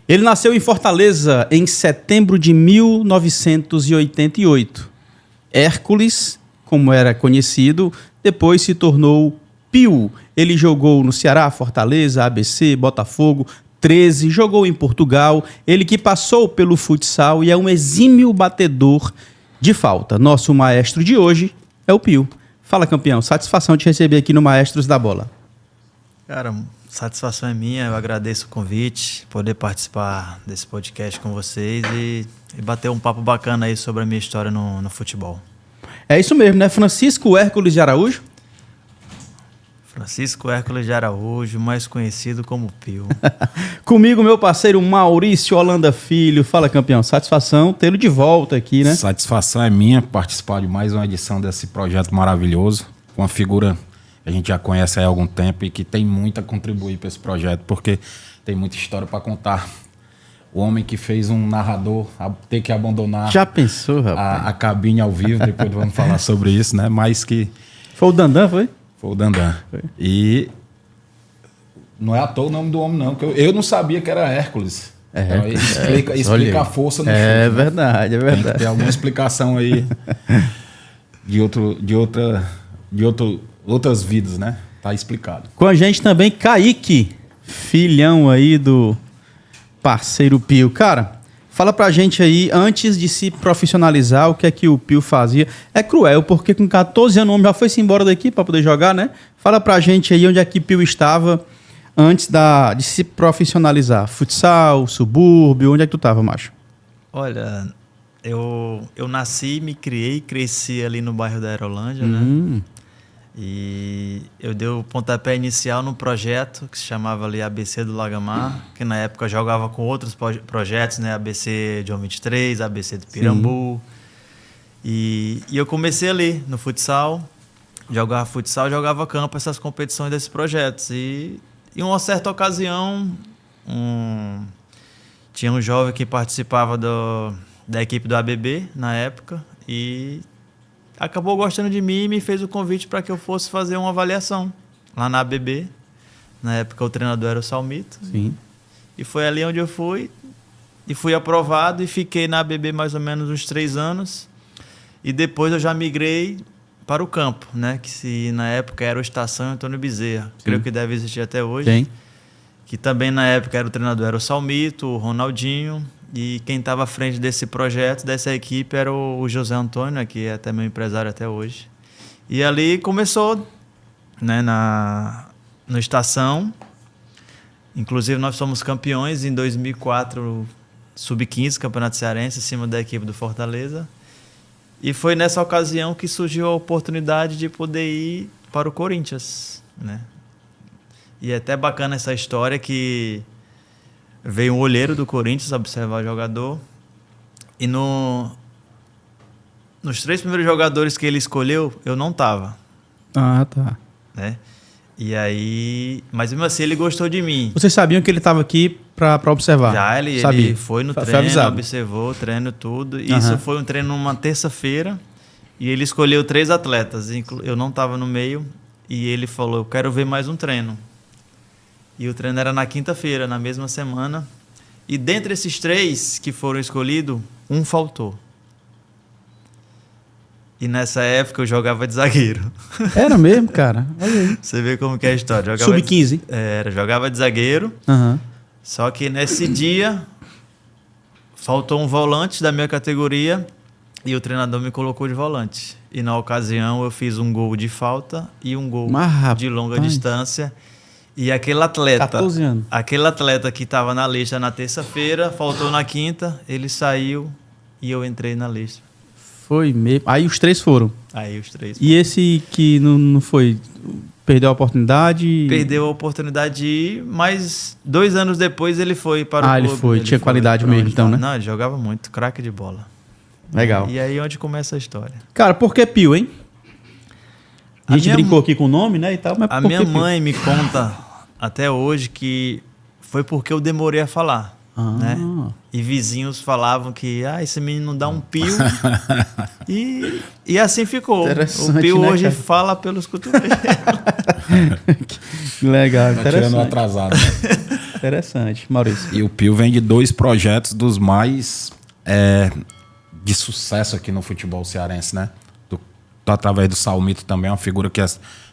Ele nasceu em Fortaleza em setembro de 1988. Hércules, como era conhecido, depois se tornou Pio. Ele jogou no Ceará, Fortaleza, ABC, Botafogo, 13, jogou em Portugal. Ele que passou pelo futsal e é um exímio batedor de falta. Nosso maestro de hoje é o Pio. Fala, campeão. Satisfação de te receber aqui no Maestros da Bola. Cara, satisfação é minha. Eu agradeço o convite, poder participar desse podcast com vocês e bater um papo bacana aí sobre a minha história no futebol. É isso mesmo, né? Francisco Hércules de Araújo? Francisco Hércules de Araújo, mais conhecido como Pio. Comigo, meu parceiro Maurício Holanda Filho. Fala, campeão. Satisfação tê-lo de volta aqui, né? Satisfação é minha participar de mais uma edição desse projeto maravilhoso, com uma figura que a gente já conhece há algum tempo e que tem muito a contribuir para esse projeto, porque tem muita história para contar. O homem que fez um narrador ter que abandonar Já pensou, rapaz? a cabine ao vivo, depois vamos falar sobre isso, né? Mas que... Foi o Dandan, foi? Foi o Dandan. Foi. E não é à toa o nome do homem, não. Porque eu não sabia que era Hércules. Então, explica a força no chute. É verdade, é verdade. Tem que ter alguma explicação aí outras vidas, né? Tá explicado. Com a gente também, Kaique, filhão aí do parceiro Pio. Cara, fala pra gente aí, antes de se profissionalizar, o que é que o Pio fazia. É cruel, porque com 14 anos o homem já foi-se embora daqui pra poder jogar, né? Fala pra gente aí onde é que Pio estava antes de se profissionalizar. Futsal, subúrbio, onde é que tu tava, macho? Olha, eu nasci, me criei, cresci ali no bairro da Aerolândia, né? E eu dei o pontapé inicial num projeto que se chamava ali ABC do Lagamar, que na época jogava com outros projetos, né? ABC João 23, ABC do Pirambu. E eu comecei ali no futsal, jogava campo, essas competições desses projetos. E em uma certa ocasião, tinha um jovem que participava da equipe do ABB na época e acabou gostando de mim e me fez o convite para que eu fosse fazer uma avaliação lá na ABB. Na época o treinador era o Salmito. Sim. E foi ali onde eu fui e fui aprovado e fiquei na ABB mais ou menos uns 3 anos. E depois eu já migrei para o campo, né? Que na época era o Estação Antônio Bezerra. Sim. Creio que deve existir até hoje. Sim. Que também na época era o treinador, era o Salmito, o Ronaldinho. E quem estava à frente desse projeto, dessa equipe, era o José Antônio, que é até meu empresário até hoje. E ali começou, né, no Estação. Inclusive, nós fomos campeões em 2004, Sub-15, Campeonato Cearense, em cima da equipe do Fortaleza. E foi nessa ocasião que surgiu a oportunidade de poder ir para o Corinthians, né? E é até bacana essa história que veio um olheiro do Corinthians observar o jogador e nos 3 primeiros jogadores que ele escolheu, eu não estava. Ah, tá. Né? E aí... Mas mesmo assim, ele gostou de mim. Vocês sabiam que ele estava aqui para observar? Já, ele foi no treino, observou o treino, tudo. E isso foi um treino numa terça-feira e ele escolheu 3 atletas. Eu não estava no meio e ele falou, eu quero ver mais um treino. E o treino era na quinta-feira, na mesma semana. E dentre esses 3 que foram escolhidos, um faltou. E nessa época eu jogava de zagueiro. Era mesmo, cara? Olha aí. Você vê como que é a história. Sub-15. Jogava de zagueiro. Só que nesse dia, faltou um volante da minha categoria e o treinador me colocou de volante. E na ocasião eu fiz um gol de falta e um gol de longa distância. E aquele atleta, 14 anos. Aquele atleta que estava na lista na terça-feira, faltou na quinta, ele saiu e eu entrei na lista. Foi mesmo. Aí os 3 foram. Aí os 3 foram. E esse que não foi, perdeu a oportunidade? Perdeu a oportunidade de ir, mas 2 anos depois ele foi para o clube. Ele foi, tinha qualidade mesmo então, né? Não, ele jogava muito, craque de bola. Legal. E aí onde começa a história. Cara, por que Pio, hein? A gente brincou aqui com o nome, né, e tal, mas a minha mãe me conta até hoje que foi porque eu demorei a falar, né? E vizinhos falavam que esse menino não dá um Pio. e assim ficou. O Pio, né, hoje cara? Fala pelos cotovelos. Legal, tá tirando atrasado. Né? Interessante, Maurício. E o Pio vem de 2 projetos dos mais de sucesso aqui no futebol cearense, né? Através do Salmito também, uma figura que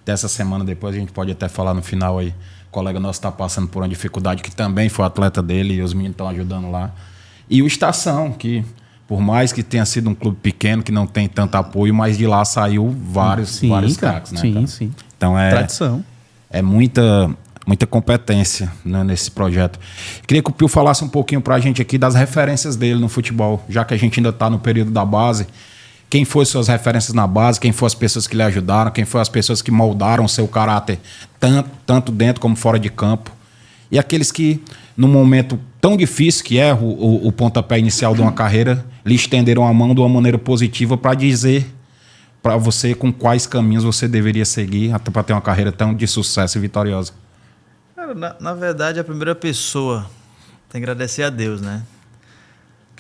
dessa semana depois a gente pode até falar no final aí. O colega nosso está passando por uma dificuldade, que também foi atleta dele e os meninos estão ajudando lá. E o Estação, que por mais que tenha sido um clube pequeno, que não tem tanto apoio, mas de lá saiu vários craques, né? Sim, cara? sim. Então Tradição. é muita competência, né, nesse projeto. Queria que o Pio falasse um pouquinho pra gente aqui das referências dele no futebol, já que a gente ainda tá no período da base. Quem foram suas referências na base, quem foram as pessoas que lhe ajudaram, quem foram as pessoas que moldaram o seu caráter, tanto dentro como fora de campo. E aqueles que, num momento tão difícil que é o pontapé inicial de uma carreira, lhe estenderam a mão de uma maneira positiva para dizer para você com quais caminhos você deveria seguir até para ter uma carreira tão de sucesso e vitoriosa. Cara, na verdade, a primeira pessoa tem que agradecer a Deus, né?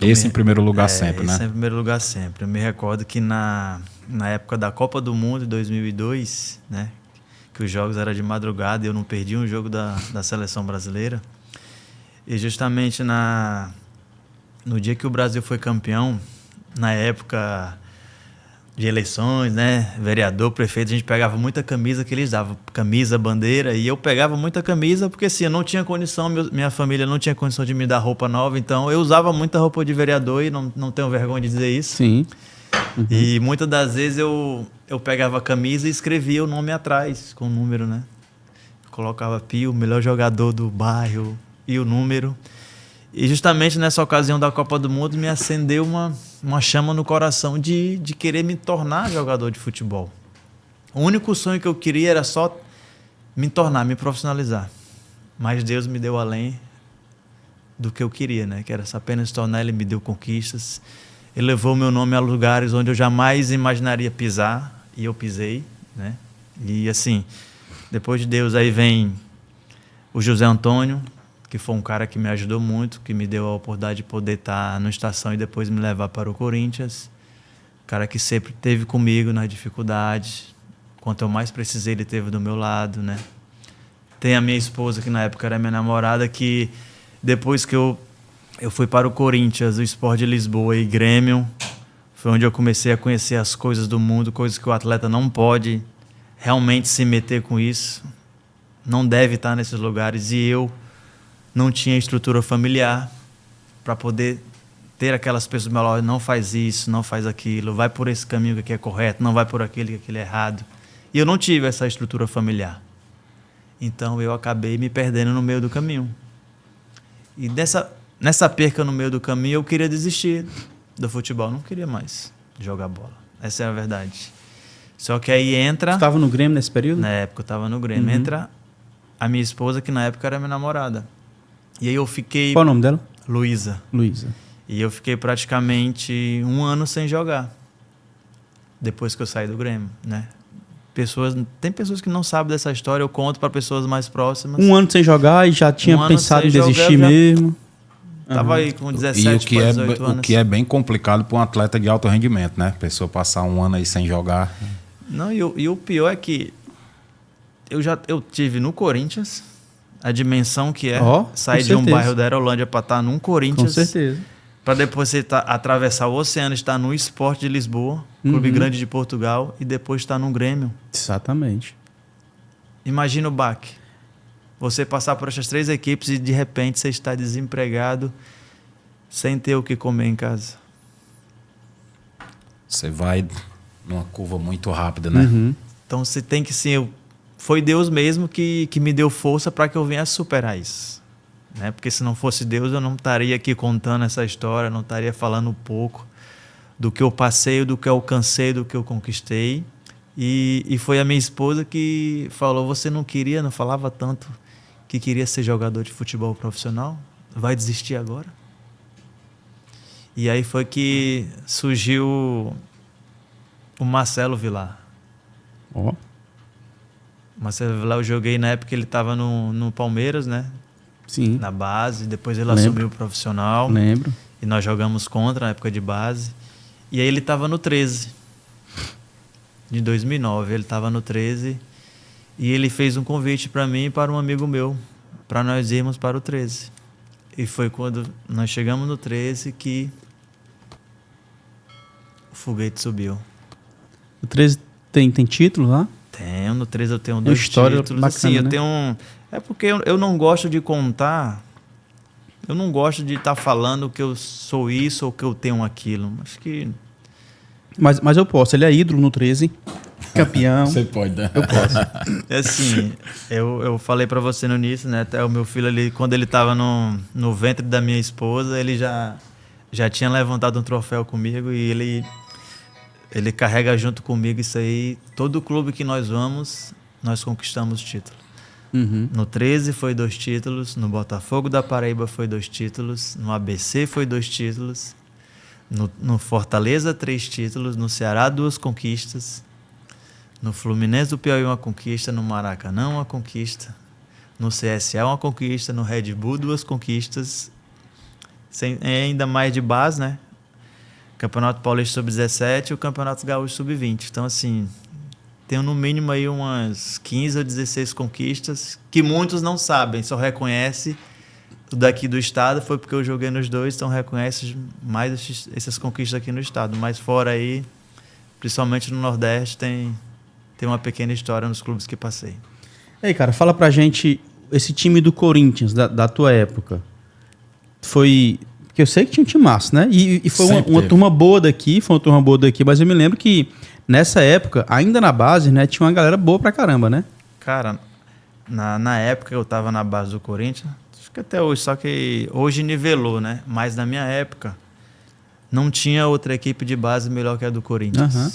Esse em primeiro lugar sempre, né? Esse em primeiro lugar sempre. Eu me recordo que na época da Copa do Mundo, de 2002, né? Que os jogos eram de madrugada e eu não perdi um jogo da seleção brasileira. E justamente no dia que o Brasil foi campeão, na época de eleições, né? Vereador, prefeito, a gente pegava muita camisa que eles davam, camisa, bandeira, e eu pegava muita camisa porque assim, eu não tinha condição, minha família não tinha condição de me dar roupa nova, então eu usava muita roupa de vereador e não tenho vergonha de dizer isso. Sim. Uhum. E muitas das vezes eu pegava a camisa e escrevia o nome atrás, com o número, né? Eu colocava Pio, melhor jogador do bairro, e o número. E justamente nessa ocasião da Copa do Mundo me acendeu uma chama no coração de querer me tornar jogador de futebol. O único sonho que eu queria era só me tornar, me profissionalizar. Mas Deus me deu além do que eu queria, né? Que era apenas tornar, Ele me deu conquistas. Ele levou meu nome a lugares onde eu jamais imaginaria pisar, e eu pisei, né? E assim, depois de Deus aí vem o José Antônio, que foi um cara que me ajudou muito, que me deu a oportunidade de poder estar no Estação e depois me levar para o Corinthians. Cara que sempre esteve comigo nas dificuldades. Quanto eu mais precisei, ele esteve do meu lado, né? Tem a minha esposa, que na época era minha namorada, que depois que eu fui para o Corinthians, o Sport de Lisboa e Grêmio, foi onde eu comecei a conhecer as coisas do mundo, coisas que o atleta não pode realmente se meter com isso. Não deve estar nesses lugares. E eu não tinha estrutura familiar para poder ter aquelas pessoas do meu lado, não faz isso, não faz aquilo, vai por esse caminho que aqui é correto, não vai por aquele que aquele é errado. E eu não tive essa estrutura familiar. Então eu acabei me perdendo no meio do caminho. E nessa perca no meio do caminho eu queria desistir do futebol, não queria mais jogar bola. Essa é a verdade. Só que aí entra... Você estava no Grêmio nesse período? Na época eu estava no Grêmio. Entra a minha esposa, que na época era minha namorada. E aí eu fiquei... Qual o nome dela? Luísa. Luísa. E eu fiquei praticamente 1 ano sem jogar. Depois que eu saí do Grêmio, né? Tem pessoas que não sabem dessa história, eu conto para pessoas mais próximas. 1 ano sem jogar e já tinha pensado em desistir mesmo. Tava aí com 17 para 18 anos. O que é bem complicado para um atleta de alto rendimento, né? A pessoa passar 1 ano aí sem jogar. Não, e o pior é que eu tive no Corinthians... A dimensão que é sair de um bairro da Aerolândia para estar num Corinthians. Com certeza. Para depois você atravessar o oceano, estar no Sport de Lisboa, Clube Grande de Portugal, e depois estar no Grêmio. Exatamente. Imagina o baque. Você passar por essas 3 equipes e de repente você está desempregado, sem ter o que comer em casa. Você vai numa curva muito rápida, né? Então você tem que ser... Foi Deus mesmo que me deu força para que eu viesse superar isso. Né? Porque se não fosse Deus, eu não estaria aqui contando essa história, não estaria falando um pouco do que eu passei, do que eu alcancei, do que eu conquistei. E foi a minha esposa que falou, você não falava tanto que queria ser jogador de futebol profissional? Vai desistir agora? E aí foi que surgiu o Marcelo Vilar. Marcelo Vilar eu joguei na época que ele estava no Palmeiras, né? Sim. Na base, depois ele assumiu o profissional. Lembro. E nós jogamos contra na época de base. E aí ele estava no 13, de 2009. Ele estava no 13 e ele fez um convite para mim e para um amigo meu, para nós irmos para o 13. E foi quando nós chegamos no 13 que o foguete subiu. O 13 tem título lá? Tenho, no 13 eu tenho 2 história títulos. bacana, Assim, eu né? tenho É porque eu não gosto de contar, eu não gosto de estar falando que eu sou isso ou que eu tenho aquilo. Acho que... Mas eu posso, ele é ídolo no 13, campeão. Você pode, né? Eu posso. É assim, eu falei pra você no início, né? Até o meu filho ali, quando ele tava no ventre da minha esposa, ele já tinha levantado um troféu comigo e ele carrega junto comigo isso aí. Todo clube que nós vamos, nós conquistamos título. Uhum. No 13 foi 2 títulos, no Botafogo da Paraíba foi 2 títulos, no ABC foi 2 títulos, no Fortaleza 3 títulos, no Ceará 2 conquistas, no Fluminense do Piauí 1 conquista, no Maracanã 1 conquista, no CSA 1 conquista, no Red Bull 2 conquistas, ainda mais de base, né? Campeonato Paulista Sub-17 e o Campeonato Gaúcho Sub-20. Então, assim, tenho no mínimo aí umas 15 ou 16 conquistas que muitos não sabem, só reconhecem o daqui do estado, foi porque eu joguei nos 2, então reconhece mais essas conquistas aqui no estado. Mas fora aí, principalmente no Nordeste, tem uma pequena história nos clubes que passei. E aí, cara, fala pra gente, esse time do Corinthians, da tua época, foi... Porque eu sei que tinha um time massa, né? E foi uma turma boa daqui, mas eu me lembro que nessa época, ainda na base, né, tinha uma galera boa pra caramba, né? Cara, na época eu tava na base do Corinthians, acho que até hoje, só que hoje nivelou, né? Mas na minha época, não tinha outra equipe de base melhor que a do Corinthians. Uhum.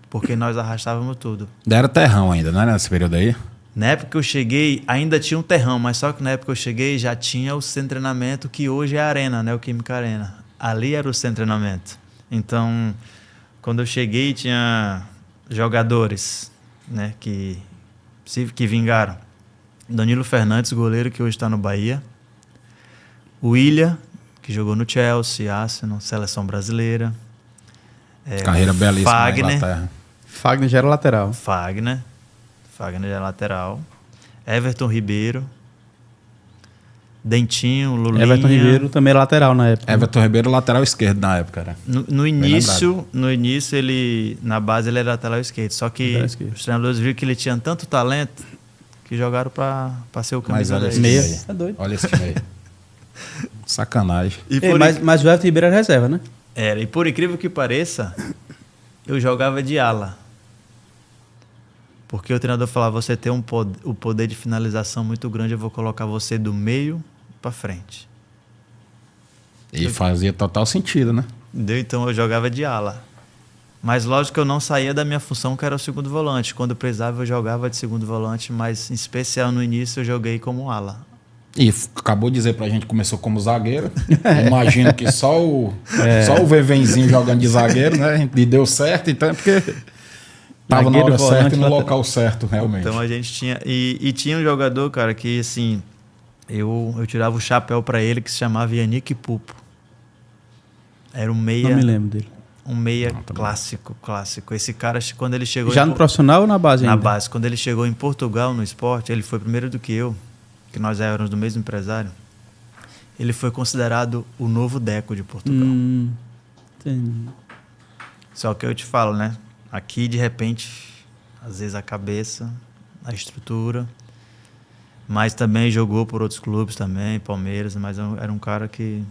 Porque nós arrastávamos tudo. Era terrão ainda, né? Nesse período aí? Na época que eu cheguei, ainda tinha um terrão, mas só que na época que eu cheguei já tinha o centro de treinamento, que hoje é a Arena, né? O Química Arena. Ali era o centro de treinamento. Então, quando eu cheguei, tinha jogadores, né? Que vingaram. Danilo Fernandes, goleiro, que hoje está no Bahia. O William, que jogou no Chelsea, Arsenal, Seleção Brasileira. Carreira belíssima na Fagner. Inglaterra. Fagner já era lateral. Fagner é lateral. Everton Ribeiro. Dentinho, Lulinha. Everton Ribeiro também era lateral na época. Everton Ribeiro, lateral esquerdo na época, era. No início, na base ele era lateral esquerdo. Só que os treinadores viram que ele tinha tanto talento que jogaram para ser o camisa 10. Meia. É doido. Olha esse time aí. Sacanagem. Mas o Everton Ribeiro era reserva, né? Era. E por incrível que pareça, eu jogava de ala. Porque o treinador falava, você tem o poder de finalização muito grande, eu vou colocar você do meio para frente. E fazia total sentido, né? Entendeu? Então eu jogava de ala. Mas lógico que eu não saía da minha função, que era o segundo volante. Quando eu precisava, eu jogava de segundo volante, mas em especial no início eu joguei como ala. E acabou de dizer pra gente que começou como zagueiro. Imagino que só o Vevenzinho jogando de zagueiro, né? E deu certo, então é porque tava na hora certa e no local certo, realmente. Então a gente tinha... E tinha um jogador, cara, que assim... Eu tirava o chapéu pra ele, que se chamava Yannick Pupo. Era um meia... Não me lembro dele. Um meia clássico. Esse cara, quando ele chegou... Já no profissional ou na base ainda? Na base. Quando ele chegou em Portugal, no esporte, ele foi primeiro do que eu, que nós éramos do mesmo empresário. Ele foi considerado o novo Deco de Portugal. Entendi. Só que eu te falo, né? Aqui, de repente, às vezes a cabeça, a estrutura... Mas também jogou por outros clubes também, Palmeiras, mas era um cara que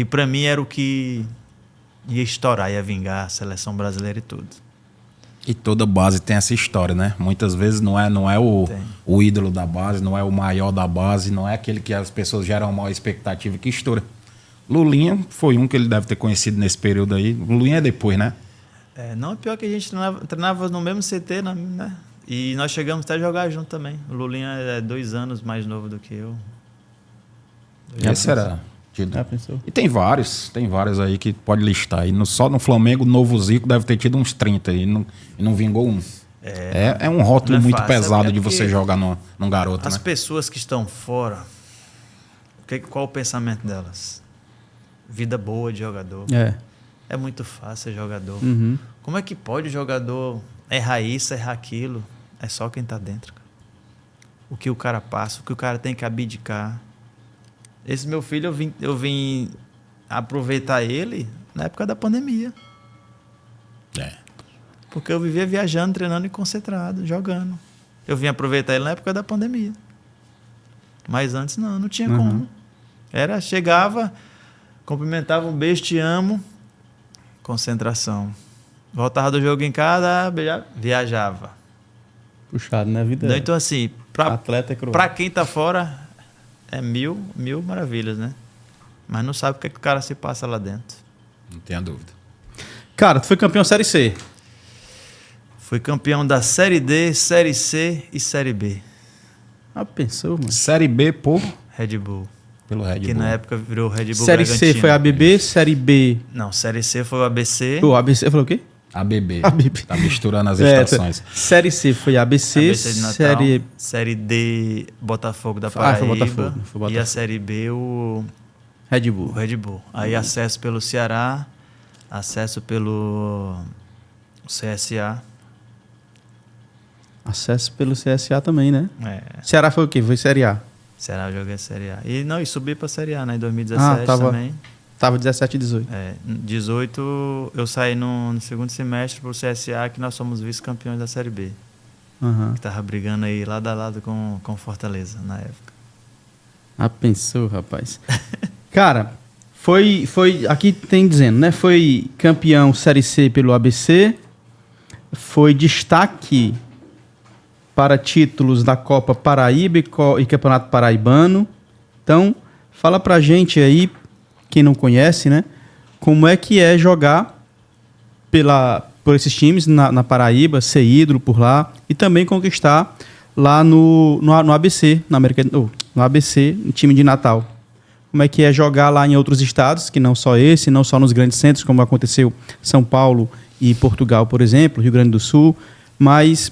para mim era o que ia estourar, ia vingar a seleção brasileira e tudo. E toda base tem essa história, né? Muitas vezes não é o ídolo da base, não é o maior da base, não é aquele que as pessoas geram uma expectativa que estoura. Lulinha foi um que ele deve ter conhecido nesse período aí. Lulinha é depois, né? Não, pior que a gente treinava no mesmo CT, né? E nós chegamos até a jogar junto também. O Lulinha é 2 anos mais novo do que eu. Esse era... Já pensou? E tem vários aí que pode listar. E só no Flamengo, o Novo Zico deve ter tido uns 30 e não vingou um. É um rótulo muito pesado de você jogar num garoto, as né? pessoas que estão fora, qual o pensamento delas? Vida boa de jogador. É muito fácil ser jogador. Uhum. Como é que pode o jogador errar isso, errar aquilo? É só quem tá dentro, cara. o que o cara passa, o que o cara tem que abdicar. Esse meu filho, eu vim aproveitar ele na época da pandemia. Porque eu vivia viajando, treinando e concentrado, jogando. Eu vim aproveitar ele na época da pandemia. Mas antes não tinha como. Chegava, cumprimentava, um beijo, te amo, concentração. Voltava do jogo em casa, viajava. Puxado, né? A vida. Então, assim, atleta é cruel. Pra quem tá fora, é mil maravilhas, né? Mas não sabe o que o cara se passa lá dentro. Não tenha dúvida. Cara, tu foi campeão Série C. Fui campeão da Série D, Série C e Série B. Pensou, mano. Série B por Red Bull. Pelo Red Bull. Que na época virou Red Bull Série Bragantino. C foi a ABB, Série B... Não, Série C foi o ABC. O ABC falou o quê? ABB. ABB. Tá misturando as estações. Série C foi ABC, ABC de Natal. Série... Série D, Botafogo da foi Paraíba. Botafogo. E a Série B, o Red Bull. Red Bull. Aí acesso pelo Ceará, acesso pelo CSA. Acesso pelo CSA também, né? É. Ceará foi o quê? Foi Série A. Ceará eu joguei a Série A. E subi pra Série A, né? Em 2017 também. Tava 17 e 18. 18 eu saí no segundo semestre pro CSA, que nós somos vice-campeões da Série B. Que tava brigando aí lado a lado com Fortaleza na época. Pensou, rapaz. Cara, foi... Aqui tem dizendo, né? Foi campeão Série C pelo ABC. Foi destaque para títulos da Copa Paraíba e Campeonato Paraibano. Então, fala pra gente aí, quem não conhece, né? Como é que é jogar por esses times na Paraíba, ser ídolo por lá e também conquistar lá no ABC, no ABC, no time de Natal. Como é que é jogar lá em outros estados, que não só esse, não só nos grandes centros, como aconteceu em São Paulo e Portugal, por exemplo, Rio Grande do Sul, mas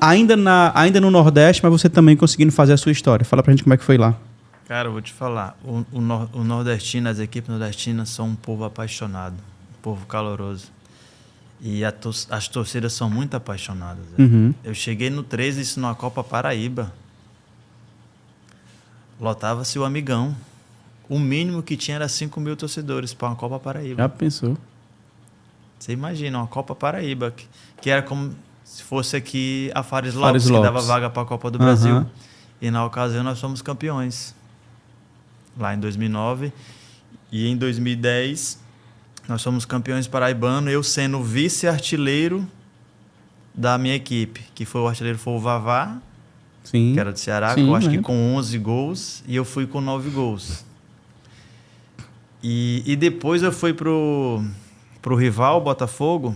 ainda no Nordeste, mas você também conseguindo fazer a sua história. Fala pra gente como é que foi lá. Cara, eu vou te falar, o nordestino, as equipes nordestinas são um povo apaixonado, um povo caloroso. E as torcidas são muito apaixonadas. Eu cheguei no 13, isso numa Copa Paraíba. Lotava-se o Amigão. O mínimo que tinha era 5 mil torcedores para uma Copa Paraíba. Já pensou? Você imagina, uma Copa Paraíba, que era como se fosse aqui a Fares Lopes, que dava vaga para a Copa do Brasil. E na ocasião nós fomos campeões. Lá em 2009. E em 2010 nós fomos campeões paraibanos, eu sendo vice-artilheiro da minha equipe, que foi o artilheiro foi o Vavá, sim, que era do Ceará, sim, eu acho que com 11 gols, e eu fui com 9 gols. E depois eu fui pro rival, Botafogo,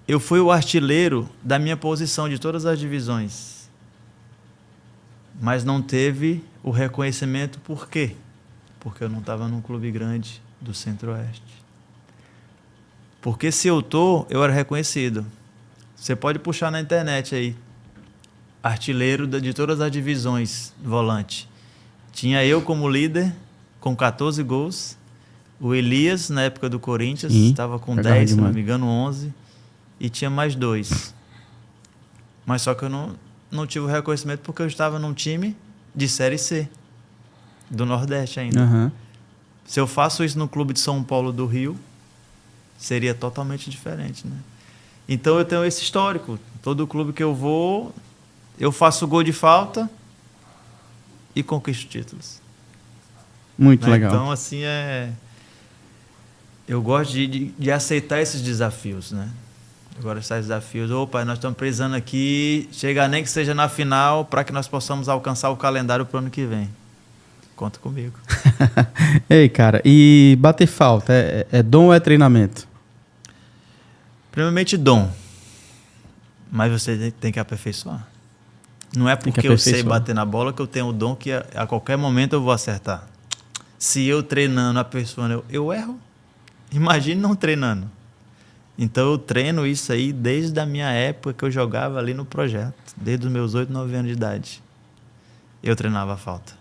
eu fui o artilheiro da minha posição de todas as divisões. Mas não teve o reconhecimento, por quê? Porque eu não estava num clube grande do Centro-Oeste. Porque se eu era reconhecido. Você pode puxar na internet aí. Artilheiro de todas as divisões, volante. Tinha eu como líder, com 14 gols. O Elias, na época do Corinthians, estava com 10, se não me engano, 11. E tinha mais 2. Mas só que eu não tive o reconhecimento porque eu estava num time de Série C. Do Nordeste ainda. Se eu faço isso no clube de São Paulo do Rio, seria totalmente diferente, né? Então eu tenho esse histórico. Todo clube que eu vou, eu faço gol de falta e conquisto títulos. Muito legal. Então, assim, eu gosto de aceitar esses desafios, né? Agora, esses desafios. Opa, nós estamos precisando aqui, chegar nem que seja na final, para que nós possamos alcançar o calendário para o ano que vem. Conta comigo. Ei, cara, e bater falta, é dom ou é treinamento? Primeiramente, dom. Mas você tem que aperfeiçoar. Não é porque eu sei bater na bola que eu tenho o dom que a qualquer momento eu vou acertar. Se eu treinando, aperfeiçoando, eu erro. Imagine não treinando. Então eu treino isso aí desde a minha época que eu jogava ali no projeto. Desde os meus 8, 9 anos de idade. Eu treinava a falta.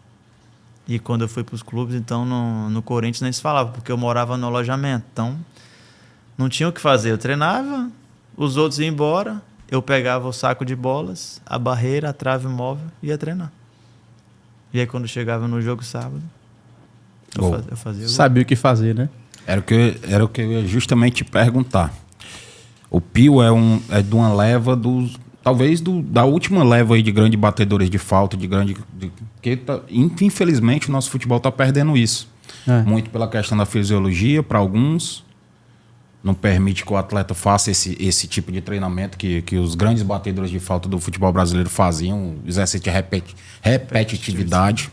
E quando eu fui para os clubes, então no Corinthians nem se falava, porque eu morava no alojamento. Então não tinha o que fazer. Eu treinava, os outros iam embora, eu pegava o saco de bolas, a barreira, a trave móvel e ia treinar. E aí quando chegava no jogo sábado, eu fazia gol. Sabia o que fazer, né? Era o que eu ia justamente te perguntar. O Pio é de uma leva talvez da última leva aí de grandes batedores de falta, infelizmente o nosso futebol está perdendo isso. Muito pela questão da fisiologia, para alguns não permite que o atleta faça esse tipo de treinamento que os grandes batedores de falta do futebol brasileiro faziam, exercício de repetitividade,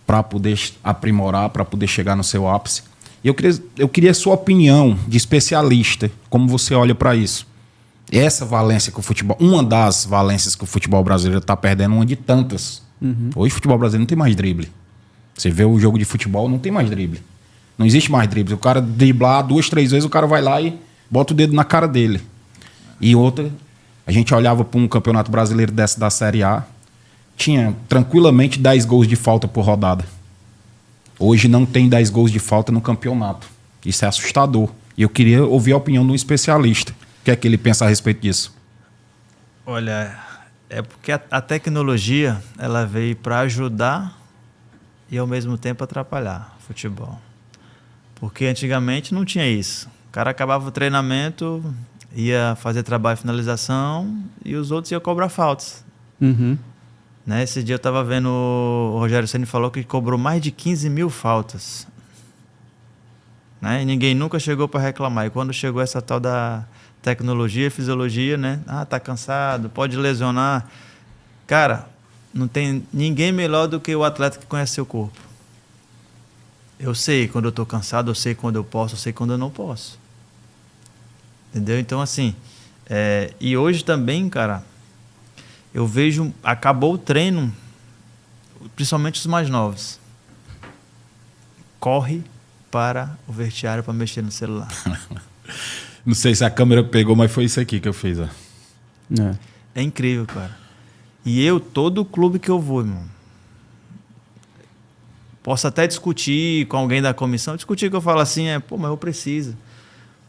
para poder aprimorar, para poder chegar no seu ápice. E eu queria a sua opinião de especialista, como você olha para isso. Essa valência que o futebol, uma das valências que o futebol brasileiro está perdendo, uma de tantas. Hoje o futebol brasileiro não tem mais drible. Você vê o jogo de futebol, não tem mais drible. Não existe mais drible. O cara driblar 2, 3 vezes, o cara vai lá e bota o dedo na cara dele. E outra, a gente olhava para um campeonato brasileiro da Série A, tinha tranquilamente 10 gols de falta por rodada. Hoje não tem 10 gols de falta no campeonato. Isso é assustador. E eu queria ouvir a opinião de um especialista. O que é que ele pensa a respeito disso? Olha, é porque a tecnologia ela veio para ajudar e ao mesmo tempo atrapalhar o futebol. Porque antigamente não tinha isso. O cara acabava o treinamento, ia fazer trabalho de finalização e os outros iam cobrar faltas. Né? Esse dia eu estava vendo o Rogério Ceni falou que cobrou mais de 15 mil faltas. Né? E ninguém nunca chegou para reclamar. E quando chegou essa tal da tecnologia, fisiologia, né? Tá cansado, pode lesionar. Cara, não tem ninguém melhor do que o atleta que conhece seu corpo. Eu sei quando eu estou cansado, eu sei quando eu posso, eu sei quando eu não posso. Entendeu? Então, assim, e hoje também, cara, eu vejo, acabou o treino, principalmente os mais novos. Corre para o vestiário para mexer no celular. Não sei se a câmera pegou, mas foi isso aqui que eu fiz. Ó. É incrível, cara. E todo clube que eu vou, irmão, posso até discutir com alguém da comissão, discutir que eu falo assim, mas eu preciso.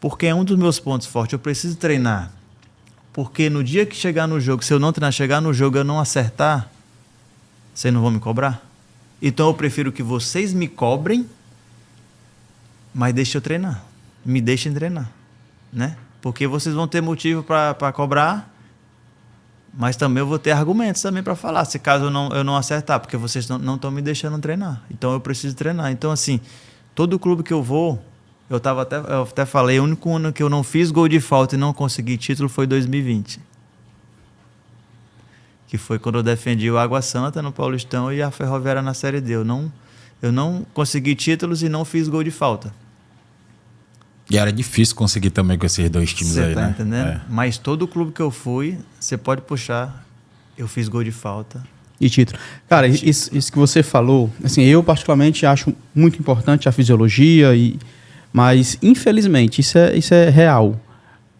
Porque é um dos meus pontos fortes, eu preciso treinar. Porque no dia que chegar no jogo, se eu não treinar, chegar no jogo e eu não acertar, vocês não vão me cobrar? Então eu prefiro que vocês me cobrem, mas deixem eu treinar. Me deixem treinar. Né? Porque vocês vão ter motivo para cobrar, mas também eu vou ter argumentos também para falar, se caso eu não acertar, porque vocês não estão me deixando treinar. Então eu preciso treinar. Então, assim, todo clube que eu vou, eu até falei, o único ano que eu não fiz gol de falta e não consegui título foi 2020. Que foi quando eu defendi o Água Santa no Paulistão e a Ferroviária na Série D. Eu não consegui títulos e não fiz gol de falta. E era difícil conseguir também com esses dois times aí, né? Você tá entendendo? Mas todo clube que eu fui, você pode puxar, eu fiz gol de falta. E título. Cara, isso que você falou, assim, eu particularmente acho muito importante a fisiologia, mas infelizmente isso é real.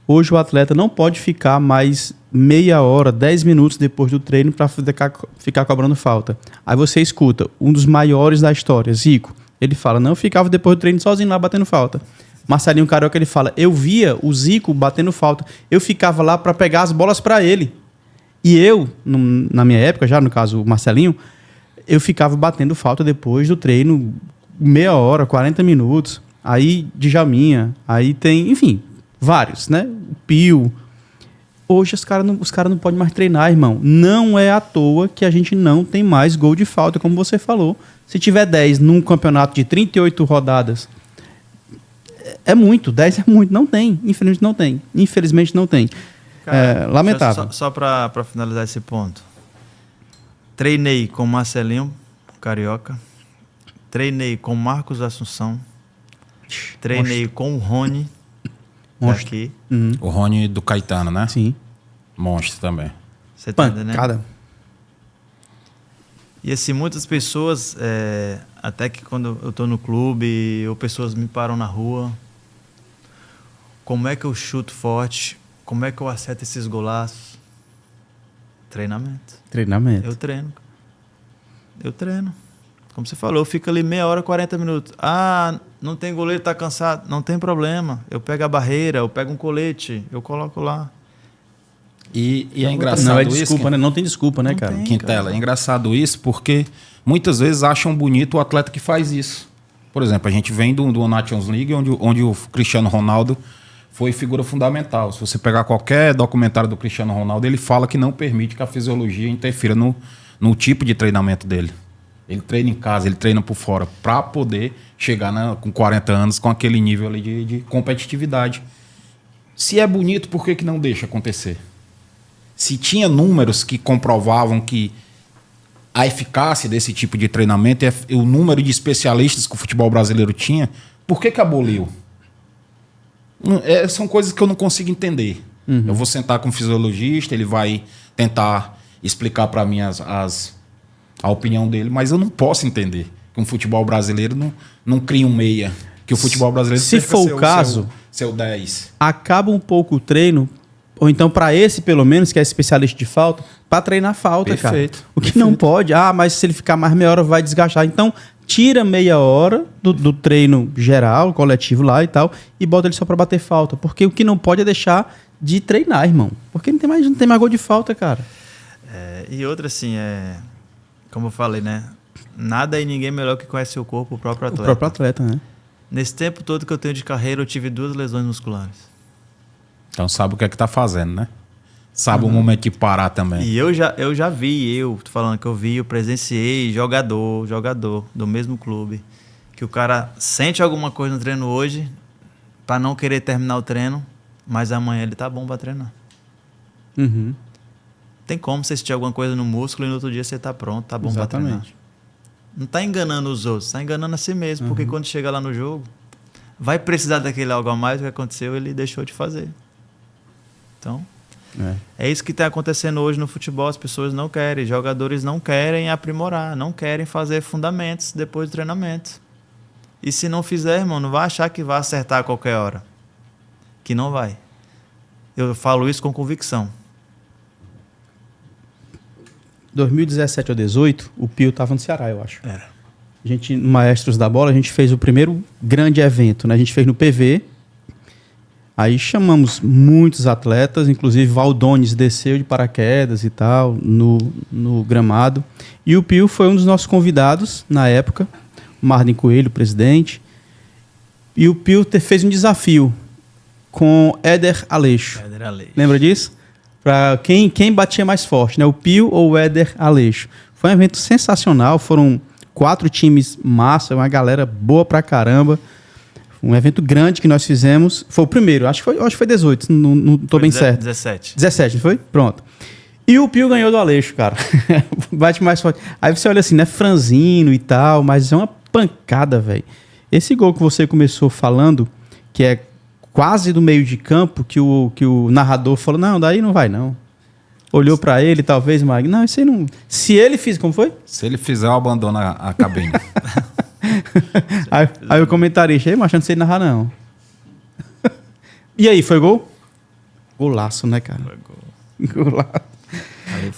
Hoje o atleta não pode ficar mais meia hora, 10 minutos depois do treino para ficar cobrando falta. Aí você escuta um dos maiores da história, Zico, ele fala, não, eu ficava depois do treino sozinho lá batendo falta. Marcelinho Carioca, ele fala, eu via o Zico batendo falta, eu ficava lá para pegar as bolas para ele. E eu, na minha época, já no caso o Marcelinho, eu ficava batendo falta depois do treino, meia hora, 40 minutos. Aí Djalminha, aí tem, enfim, vários, né? O Pio. Hoje os caras não podem mais treinar, irmão. Não é à toa que a gente não tem mais gol de falta, como você falou. Se tiver 10 num campeonato de 38 rodadas, é muito, 10 é muito. Não tem, infelizmente não tem. Cara, lamentável. Só para finalizar esse ponto. Treinei com Marcelinho Carioca, treinei com Marcos Assunção, treinei com o Rony, aqui. O Rony do Caetano, né? Sim. Monstro também. Você tá entendendo? Cada. E assim, muitas pessoas, até que quando eu tô no clube, ou pessoas me param na rua, como é que eu chuto forte? Como é que eu acerto esses golaços? Treinamento. Eu treino. Como você falou, eu fico ali meia hora, 40 minutos. Ah, não tem goleiro, tá cansado. Não tem problema. Eu pego a barreira, eu pego um colete, eu coloco lá. E é engraçado Não é isso. desculpa, né? Não tem desculpa, né, cara? Quintela, é engraçado isso porque muitas vezes acham bonito o atleta que faz isso. Por exemplo, a gente vem do Nations League, onde o Cristiano Ronaldo foi figura fundamental. Se você pegar qualquer documentário do Cristiano Ronaldo, ele fala que não permite que a fisiologia interfira no tipo de treinamento dele. Ele treina em casa, ele treina por fora, para poder chegar com 40 anos com aquele nível ali de competitividade. Se é bonito, por que não deixa acontecer? Se tinha números que comprovavam que a eficácia desse tipo de treinamento e o número de especialistas que o futebol brasileiro tinha, por que aboliu? São coisas que eu não consigo entender. Eu vou sentar com um fisiologista, ele vai tentar explicar para mim a opinião dele, mas eu não posso entender que um futebol brasileiro não cria um meia. Que o futebol brasileiro se for o caso, seu 10. Acaba um pouco o treino, ou então para esse pelo menos, que é especialista de falta, para treinar falta, Perfeito, cara. O que não pode, mas se ele ficar mais meia hora vai desgastar. Então, tira meia hora do treino geral, coletivo lá e tal, e bota ele só para bater falta. Porque o que não pode é deixar de treinar, irmão. Porque não tem mais gol de falta, cara. E outra, assim, como eu falei, né? Nada e ninguém melhor que conhece o corpo, o próprio atleta. O próprio atleta, né? Nesse tempo todo que eu tenho de carreira, eu tive 2 lesões musculares. Então sabe o que é que tá fazendo, né? Sabe o momento de parar também. E eu já vi, tô falando que eu presenciei jogador do mesmo clube, que o cara sente alguma coisa no treino hoje, para não querer terminar o treino, mas amanhã ele tá bom para treinar. Uhum. Tem como você sentir alguma coisa no músculo e no outro dia você tá pronto, tá bom para treinar. Não tá enganando os outros, tá enganando a si mesmo, porque quando chega lá no jogo, vai precisar daquele algo a mais, o que aconteceu, ele deixou de fazer. Então, é isso que está acontecendo hoje no futebol. As pessoas não querem, jogadores não querem aprimorar, não querem fazer fundamentos depois do treinamento. E se não fizer, irmão, não vai achar que vai acertar a qualquer hora. Que não vai. Eu falo isso com convicção. 2017 ou 2018, o Pio estava no Ceará, eu acho. Era. A gente, no Maestros da Bola, a gente fez o primeiro grande evento, né? A gente fez no PV. Aí chamamos muitos atletas, inclusive Valdones desceu de paraquedas e tal, no gramado. E o Pio foi um dos nossos convidados na época, o Marden Coelho, o presidente. E o Pio fez um desafio com Éder Aleixo. Éder Aleixo. Lembra disso? Para quem batia mais forte, né? O Pio ou o Éder Aleixo. Foi um evento sensacional, foram 4 times massa, uma galera boa pra caramba. Um evento grande que nós fizemos. Foi o primeiro, acho que foi 18, não tô bem certo. 17. 17, não foi? Pronto. E o Pio ganhou do Aleixo, cara. Bate mais forte. Aí você olha assim, né? Franzino e tal, mas é uma pancada, velho. Esse gol que você começou falando, que é quase do meio de campo, que o narrador falou, não, daí não vai, não. Olhou pra ele, talvez, Mag. Não, isso aí não... Se ele fizer, como foi? Se ele fizer, eu abandono a cabine. aí o comentarista, aí, mas não sei narrar, não. E aí, foi gol? Golaço, né, cara? Foi gol. Golaço.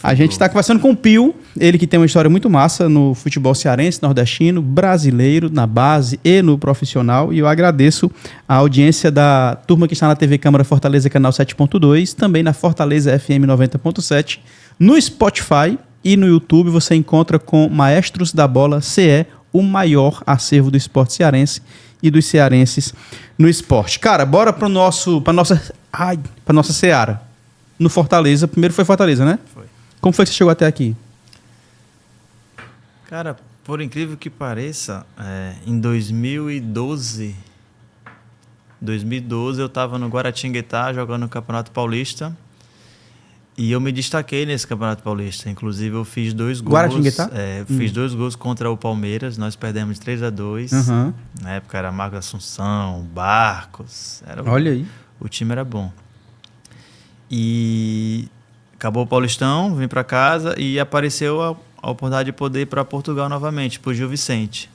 A gente está conversando com o Pio, ele que tem uma história muito massa no futebol cearense, nordestino, brasileiro, na base e no profissional. E eu agradeço a audiência da turma que está na TV Câmara Fortaleza, canal 7.2, também na Fortaleza FM 90.7, no Spotify e no YouTube você encontra com Maestros da Bola CE, o maior acervo do esporte cearense e dos cearenses no esporte. Cara, bora para nossa Seara. No Fortaleza, primeiro foi Fortaleza, né? Foi. Como foi que você chegou até aqui? Cara, por incrível que pareça, em 2012 eu estava no Guaratinguetá jogando no Campeonato Paulista e eu me destaquei nesse Campeonato Paulista. Inclusive, eu fiz 2 gols. Guaratinguetá? Fiz 2 gols contra o Palmeiras. Nós perdemos 3-2. Uhum. Na época era Marcos Assunção, Barcos. Olha aí. O time era bom. E acabou o Paulistão, vim para casa e apareceu a oportunidade de poder ir para Portugal novamente, para o Gil Vicente.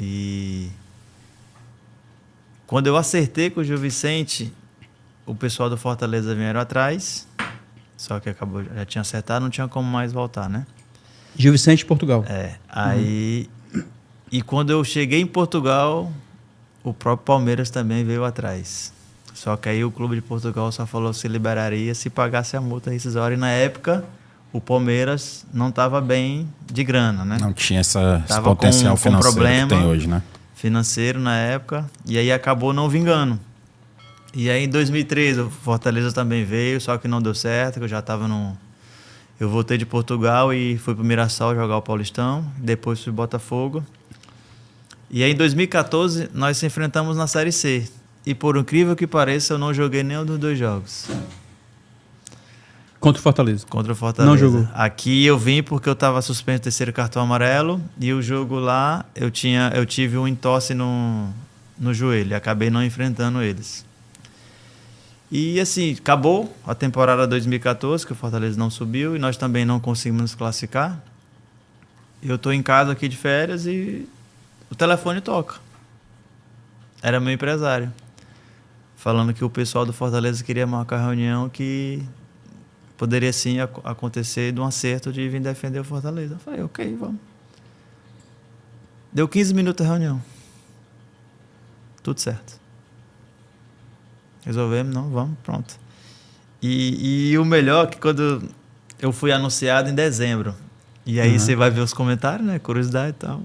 E quando eu acertei com o Gil Vicente, o pessoal do Fortaleza vieram atrás, só que acabou, já tinha acertado, não tinha como mais voltar, né? Gil Vicente, Portugal. Aí... E quando eu cheguei em Portugal, o próprio Palmeiras também veio atrás. Só que aí o Clube de Portugal só falou se liberaria se pagasse a multa rescisória. E na época, o Palmeiras não estava bem de grana, né? Não tinha esse Tava potencial com financeiro problema que tem hoje, né? financeiro na época. E aí acabou não vingando. E aí em 2013 o Fortaleza também veio, só que não deu certo, que eu já estava no... Eu voltei de Portugal e fui pro Mirassol jogar o Paulistão. Depois fui pro Botafogo. E aí em 2014 nós se enfrentamos na Série C. E por incrível que pareça, eu não joguei nenhum dos 2 jogos. Contra o Fortaleza. Contra o Fortaleza. Não jogou. Aqui eu vim porque eu estava suspenso do 3º cartão amarelo. E o jogo lá, eu tive um entorse no joelho. E acabei não enfrentando eles. E assim, acabou a temporada 2014, que o Fortaleza não subiu. E nós também não conseguimos nos classificar. Eu estou em casa aqui de férias e o telefone toca. Era meu empresário. Falando que o pessoal do Fortaleza queria marcar a reunião que poderia sim acontecer de um acerto de vir defender o Fortaleza. Eu falei, ok, vamos. Deu 15 minutos a reunião. Tudo certo. Resolvemos, não, vamos, pronto. E o melhor é que quando eu fui anunciado em dezembro. E aí você vai ver os comentários, né? Curiosidade e tal.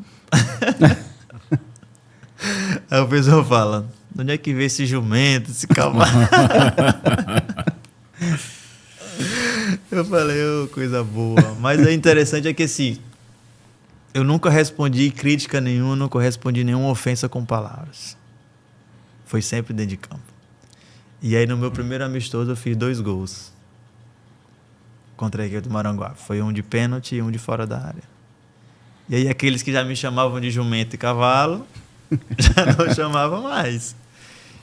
Aí o pessoal fala, de onde é que veio esse jumento, esse cavalo? Eu falei, coisa boa. Mas o interessante é que assim, eu nunca respondi crítica nenhuma, nunca respondi nenhuma ofensa com palavras. Foi sempre dentro de campo. E aí no meu primeiro amistoso eu fiz 2 gols. Contra a equipe do Maranguape. Foi um de pênalti e um de fora da área. E aí aqueles que já me chamavam de jumento e cavalo, já não chamavam mais.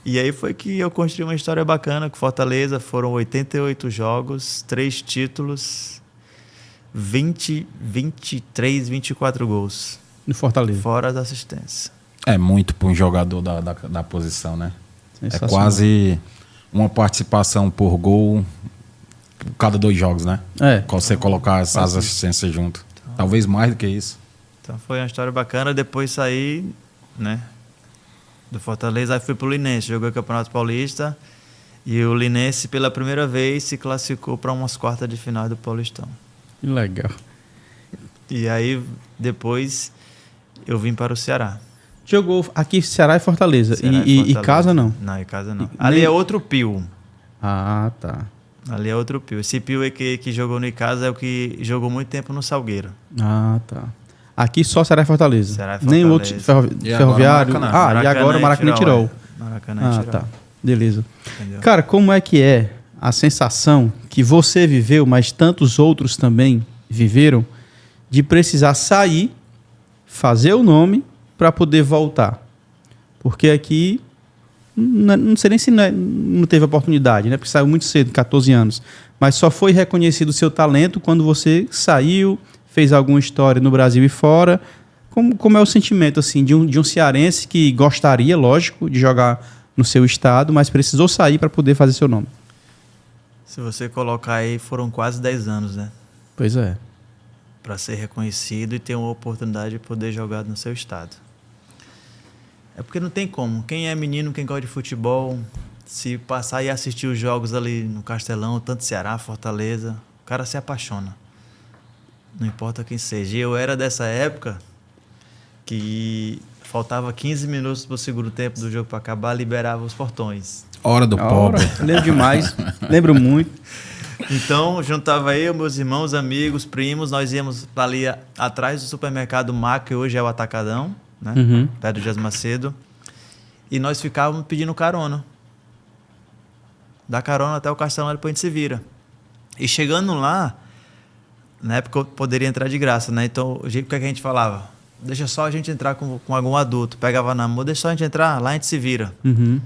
E aí foi que eu construí uma história bacana com Fortaleza. Foram 88 jogos, 3 títulos, 23, 24 gols. No Fortaleza. Fora da assistência. É muito para um jogador da posição, né? É Sensacional. quase uma participação por gol cada 2 jogos, né? Quando você colocar essas assistências junto. Talvez mais do que isso. Então foi uma história bacana. Depois saí, né, do Fortaleza, aí fui pro Linense, joguei o Campeonato Paulista e o Linense pela primeira vez se classificou para umas quartas de final do Paulistão. Que legal. E aí depois eu vim para o Ceará. Jogou aqui Ceará e Fortaleza. Ceará E casa não? Não, em casa não. Ali é outro Pio. Ah, tá. Ali é outro Pio. Esse Pio que jogou no Icasa é o que jogou muito tempo no Salgueiro. Ah, tá. Aqui só Ceará e Fortaleza. Ceará e Fortaleza. Nem outro ferroviário. Maracanã. E agora o Maracanã e Tirol. Maracanã e Tirol. Tá. Beleza. Entendeu? Cara, como é que é a sensação que você viveu, mas tantos outros também viveram, de precisar sair, fazer o nome para poder voltar? Porque aqui não sei nem se não teve oportunidade, né? Porque saiu muito cedo, 14 anos. Mas só foi reconhecido o seu talento quando você saiu, fez alguma história no Brasil e fora. Como é o sentimento assim, de um cearense que gostaria, lógico, de jogar no seu estado, mas precisou sair para poder fazer seu nome? Se você colocar aí, foram quase 10 anos, né? Pois é. Para ser reconhecido e ter uma oportunidade de poder jogar no seu estado. É porque não tem como. Quem é menino, quem gosta de futebol, se passar e assistir os jogos ali no Castelão, tanto Ceará, Fortaleza, o cara se apaixona. Não importa quem seja. E eu era dessa época que faltava 15 minutos para o segundo tempo do jogo para acabar, liberava os portões. Hora do pobre. Lembro demais. Lembro muito. Então, juntava eu, meus irmãos, amigos, primos, nós íamos ali atrás do supermercado Mac, que hoje é o Atacadão, né? Uhum. Perto do Dias Macedo. E nós ficávamos pedindo carona. Dá carona até o Castelão, depois a gente se vira. E chegando lá, na época eu poderia entrar de graça, né? Então, o jeito que a gente falava, deixa só a gente entrar com algum adulto. Pegava na mão, deixa só a gente entrar, lá a gente se vira. Uhum.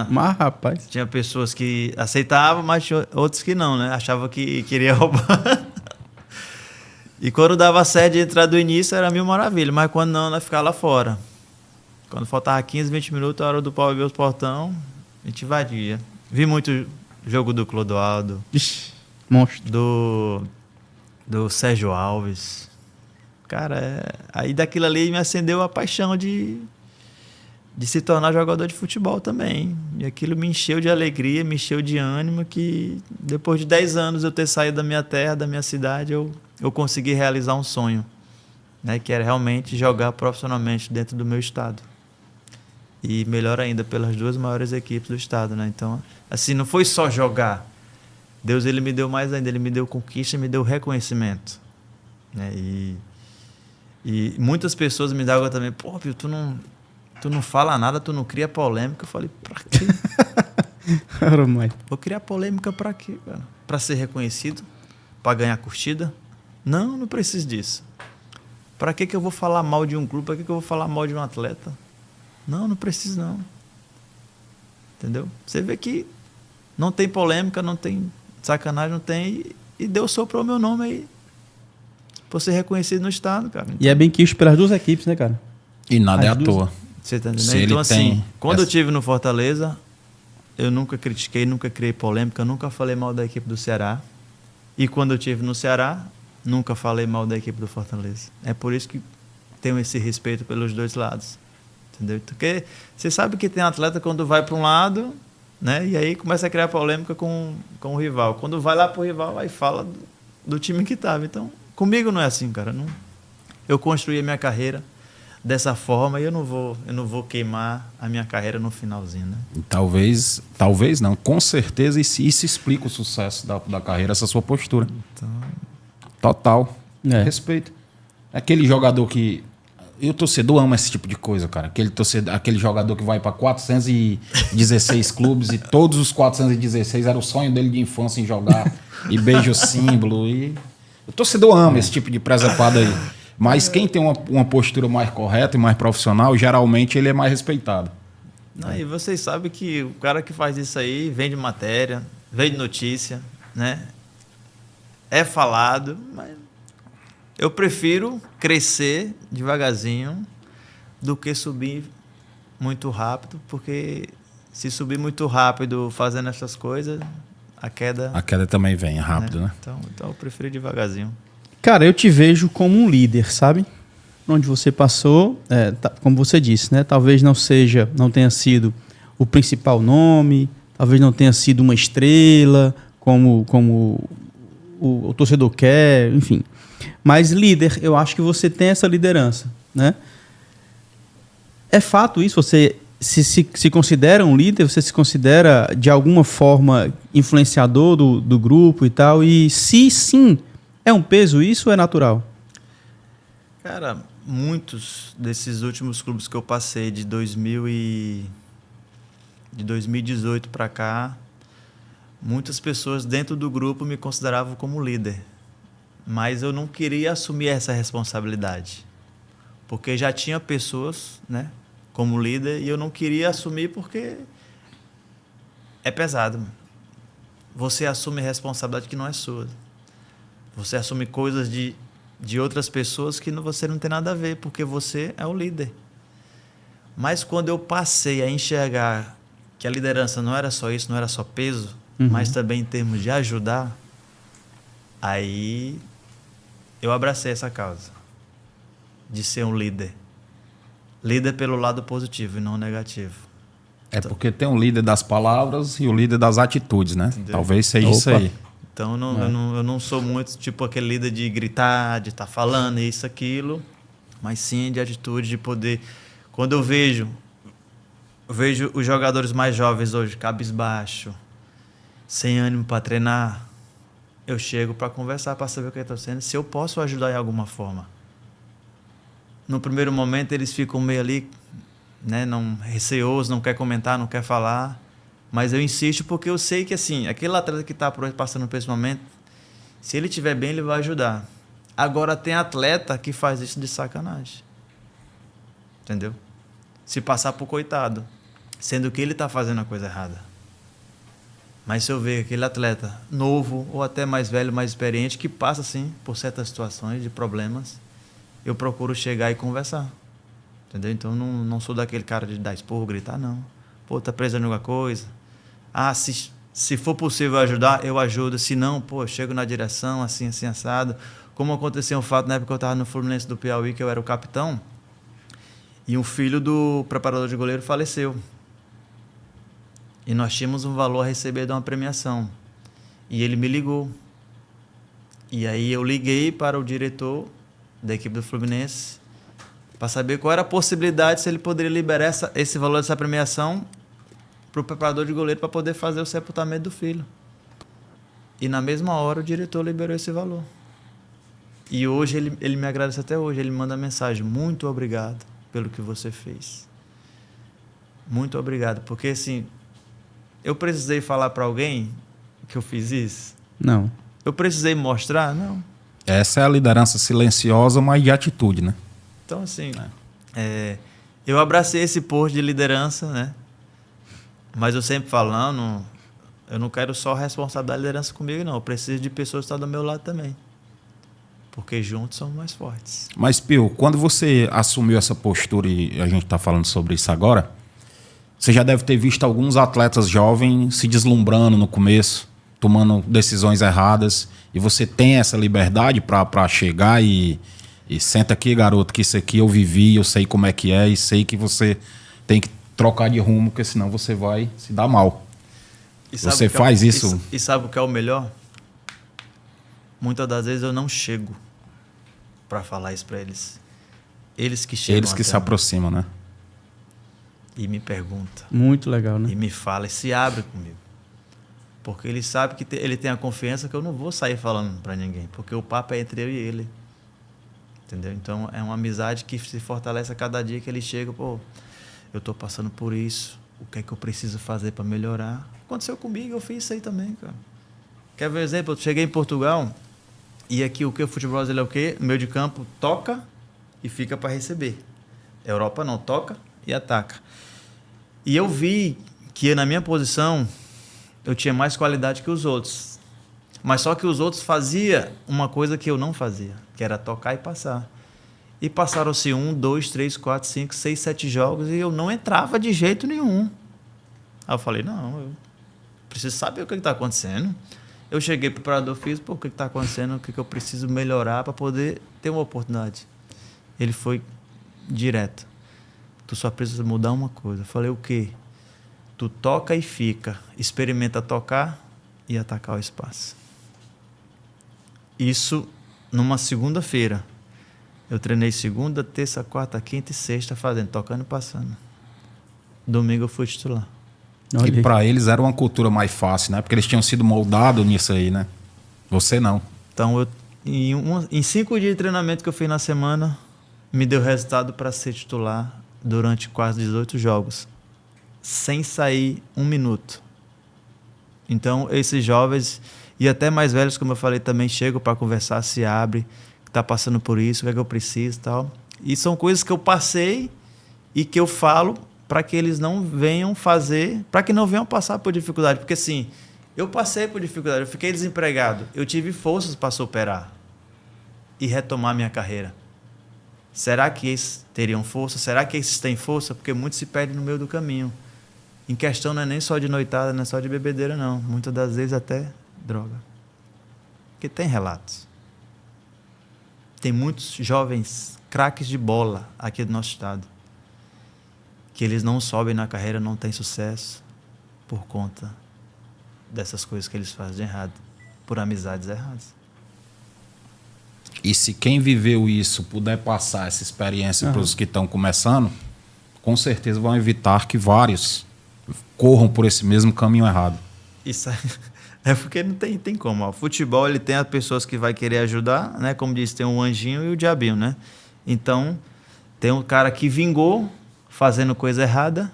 Mas, rapaz, tinha pessoas que aceitavam, mas tinha outros que não, né? Achavam que queria roubar. E quando dava certo de entrar do início, era mil maravilha. Mas quando não, nós ficava lá fora. Quando faltava 15, 20 minutos, a hora do pau abrir os portão, a gente invadia. Vi muito jogo do Clodoaldo. Ixi, monstro. Do Sérgio Alves. Cara, aí daquilo ali me acendeu a paixão de de se tornar jogador de futebol também. E aquilo me encheu de alegria, me encheu de ânimo, que depois de 10 anos eu ter saído da minha terra, da minha cidade, eu consegui realizar um sonho, né, que era realmente jogar profissionalmente dentro do meu estado. E melhor ainda, pelas 2 maiores equipes do estado, né? Então, assim, não foi só jogar. Deus, ele me deu mais ainda, ele me deu conquista, me deu reconhecimento, né? E muitas pessoas me davam também, pô, Pio, tu não fala nada, tu não cria polêmica. Eu falei, pra quê? Vou criar polêmica pra quê, cara? Pra ser reconhecido? Pra ganhar curtida? Não preciso disso. Pra que eu vou falar mal de um clube? Pra que eu vou falar mal de um atleta? Não preciso não. Entendeu? Você vê que não tem polêmica, não tem sacanagem, não tem... E Deus soprou meu nome aí. Por ser reconhecido no estado, cara. Então, e é bem quisto pelas 2 equipes, né, cara? E nada é à toa. Você tá entendendo? Então, assim, quando eu estive no Fortaleza, eu nunca critiquei, nunca criei polêmica, nunca falei mal da equipe do Ceará. E quando eu estive no Ceará, nunca falei mal da equipe do Fortaleza. É por isso que tenho esse respeito pelos 2 lados. Entendeu? Porque você sabe que tem atleta quando vai para um lado, né? E aí começa a criar polêmica com o rival. Quando vai lá pro rival, aí fala do time que estava. Então, comigo não é assim, cara. Não, eu construí a minha carreira dessa forma e eu não vou queimar a minha carreira no finalzinho, né? Talvez não, com certeza isso explica o sucesso da carreira, essa sua postura. Então... Total. Respeito. Aquele jogador que... E o torcedor ama esse tipo de coisa, cara. Aquele jogador que vai para 416 clubes e todos os 416 era o sonho dele de infância em jogar e beija o símbolo. E... O torcedor ama esse tipo de presepada aí. Mas quem tem uma postura mais correta e mais profissional, geralmente ele é mais respeitado. Não, e vocês sabem que o cara que faz isso aí vende matéria, vende notícia, né? É falado, mas eu prefiro crescer devagarzinho do que subir muito rápido, porque se subir muito rápido fazendo essas coisas, a queda também vem rápido, né? Então eu prefiro ir devagarzinho. Cara, eu te vejo como um líder, sabe? Onde você passou, como você disse, né? Talvez não tenha sido o principal nome, talvez não tenha sido uma estrela, como o torcedor quer, enfim. Mas líder, eu acho que você tem essa liderança, né? É fato isso? Você se considera um líder? Você se considera, de alguma forma, influenciador do grupo e tal? E se sim, é um peso isso ou é natural? Cara, muitos desses últimos clubes que eu passei de 2018 para cá, muitas pessoas dentro do grupo me consideravam como líder. Mas eu não queria assumir essa responsabilidade. Porque já tinha pessoas, né, como líder e eu não queria assumir porque é pesado. Você assume responsabilidade que não é sua. Você assume coisas de outras pessoas que você não tem nada a ver, porque você é o líder. Mas quando eu passei a enxergar que a liderança não era só isso, não era só peso, mas também em termos de ajudar, aí eu abracei essa causa de ser um líder. Líder pelo lado positivo e não negativo. Porque tem um líder das palavras e o líder das atitudes, né? Entendeu? Talvez seja isso aí. Então, eu não sou muito tipo aquele líder de gritar, de estar falando isso, aquilo, mas sim de atitude, de poder... Quando eu vejo os jogadores mais jovens hoje, cabisbaixo, sem ânimo para treinar, eu chego para conversar, para saber o que está sendo, se eu posso ajudar em alguma forma. No primeiro momento, eles ficam meio ali, né, receosos, não quer comentar, não quer falar... Mas eu insisto porque eu sei que, assim, aquele atleta que está passando por esse momento, se ele estiver bem, ele vai ajudar. Agora, tem atleta que faz isso de sacanagem. Entendeu? Se passar por coitado, sendo que ele está fazendo a coisa errada. Mas se eu ver aquele atleta novo, ou até mais velho, mais experiente, que passa, assim, por certas situações de problemas, eu procuro chegar e conversar. Entendeu? Então, não sou daquele cara de dar esporro, gritar, não. Pô, tá precisando de alguma coisa? Ah, se for possível ajudar, eu ajudo. Se não, pô, eu chego na direção, assim, assado. Como aconteceu um fato na época que eu estava no Fluminense do Piauí, que eu era o capitão. E um filho do preparador de goleiro faleceu. E nós tínhamos um valor a receber de uma premiação. E ele me ligou. E aí eu liguei para o diretor da equipe do Fluminense para saber qual era a possibilidade, se ele poderia liberar esse valor dessa premiação para o preparador de goleiro para poder fazer o sepultamento do filho. E na mesma hora o diretor liberou esse valor. E hoje ele me agradece até hoje. Ele me manda mensagem: muito obrigado pelo que você fez. Muito obrigado. Porque assim, eu precisei falar para alguém que eu fiz isso? Não. Eu precisei mostrar? Não. Essa é a liderança silenciosa, mas de atitude, né? Então, assim, eu abracei esse posto de liderança, né? Mas eu sempre falo, não, eu não quero só a responsabilidade da liderança comigo, não. Eu preciso de pessoas que estão do meu lado também. Porque juntos somos mais fortes. Mas, Pio, quando você assumiu essa postura, e a gente está falando sobre isso agora, você já deve ter visto alguns atletas jovens se deslumbrando no começo, tomando decisões erradas, e você tem essa liberdade para chegar e senta aqui, garoto, que isso aqui eu vivi, eu sei como é que é, e sei que você tem que trocar de rumo, porque senão você vai se dar mal. Você faz isso? E sabe o que é o melhor? Muitas das vezes eu não chego para falar isso para eles. Eles que chegam. Eles que se aproximam, né? E me perguntam. Muito legal, né? E me fala e se abre comigo. Porque ele sabe que ele tem a confiança que eu não vou sair falando para ninguém. Porque o papo é entre eu e ele. Entendeu? Então é uma amizade que se fortalece a cada dia que ele chega. Pô, eu tô passando por isso. O que é que eu preciso fazer para melhorar? Aconteceu comigo, eu fiz isso aí também, cara. Quer ver um exemplo? Eu cheguei em Portugal e aqui o futebol brasileiro é o quê? No meio de campo, toca e fica para receber. Europa não, toca e ataca. E eu vi que na minha posição eu tinha mais qualidade que os outros. Mas só que os outros faziam uma coisa que eu não fazia, que era tocar e passar. E passaram-se 1, 2, 3, 4, 5, 6, 7 jogos e eu não entrava de jeito nenhum. Aí eu falei, não, eu preciso saber o que está acontecendo. Eu cheguei para o preparador físico, pô, o que está acontecendo, o que eu preciso melhorar para poder ter uma oportunidade. Ele foi direto. Tu só precisa mudar uma coisa. Eu falei, o quê? Tu toca e fica. Experimenta tocar e atacar o espaço. Isso numa segunda-feira. Eu treinei segunda, terça, quarta, quinta e sexta fazendo, tocando e passando. Domingo eu fui titular. E para eles era uma cultura mais fácil, né? Porque eles tinham sido moldados nisso aí, né? Você não. Então, em 5 dias de treinamento que eu fiz na semana, me deu resultado para ser titular durante quase 18 jogos. Sem sair 1 minuto. Então, esses jovens, e até mais velhos, como eu falei, também chegam para conversar, se abrem, que está passando por isso, o que é que eu preciso e tal. E são coisas que eu passei e que eu falo para que eles não venham fazer, para que não venham passar por dificuldade. Porque assim, eu passei por dificuldade, eu fiquei desempregado, eu tive forças para superar e retomar minha carreira. Será que esses teriam força? Será que esses têm força? Porque muitos se perdem no meio do caminho. Em questão não é nem só de noitada, não é só de bebedeira, não. Muitas das vezes até droga. Porque tem relatos. Tem muitos jovens craques de bola aqui do nosso estado que eles não sobem na carreira, não têm sucesso por conta dessas coisas que eles fazem de errado, por amizades erradas. E se quem viveu isso puder passar essa experiência para os que estão começando, com certeza vão evitar que vários corram por esse mesmo caminho errado. Isso é porque não tem como. O futebol ele tem as pessoas que vai querer ajudar, né? Como disse, tem um anjinho e o diabinho, né? Então, tem um cara que vingou fazendo coisa errada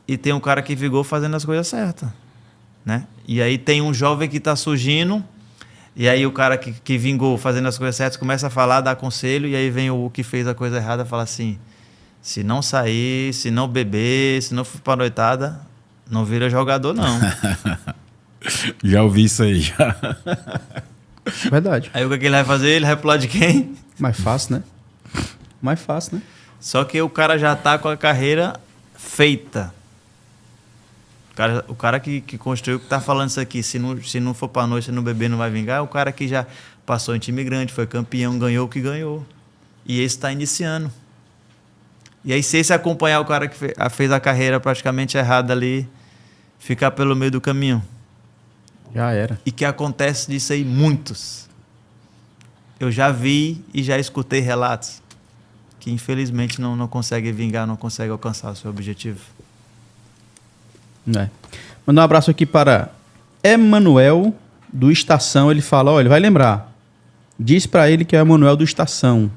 e tem um cara que vingou fazendo as coisas certas, né? E aí tem um jovem que está surgindo e aí o cara que vingou fazendo as coisas certas começa a falar, dar conselho, e aí vem o que fez a coisa errada e fala assim, se não sair, se não beber, se não for pra noitada, não vira jogador não. Já ouvi isso aí, já. Verdade. Aí o que ele vai fazer? Ele vai pular de quem? Mais fácil, né? Mais fácil, né? Só que o cara já tá com a carreira feita. O cara que construiu, que tá falando isso aqui, se não for pra noite, se não beber, não vai vingar, é o cara que já passou em time grande, foi campeão, ganhou o que ganhou. E esse está iniciando. E aí, se esse acompanhar o cara que fez a carreira praticamente errada ali, ficar pelo meio do caminho. Já era. E que acontece disso aí muitos. Eu já vi e já escutei relatos que infelizmente não consegue vingar, não consegue alcançar o seu objetivo. Mandar um abraço aqui para Emanuel do Estação. Ele fala, ele vai lembrar. Diz para ele que é o Emanuel do Estação.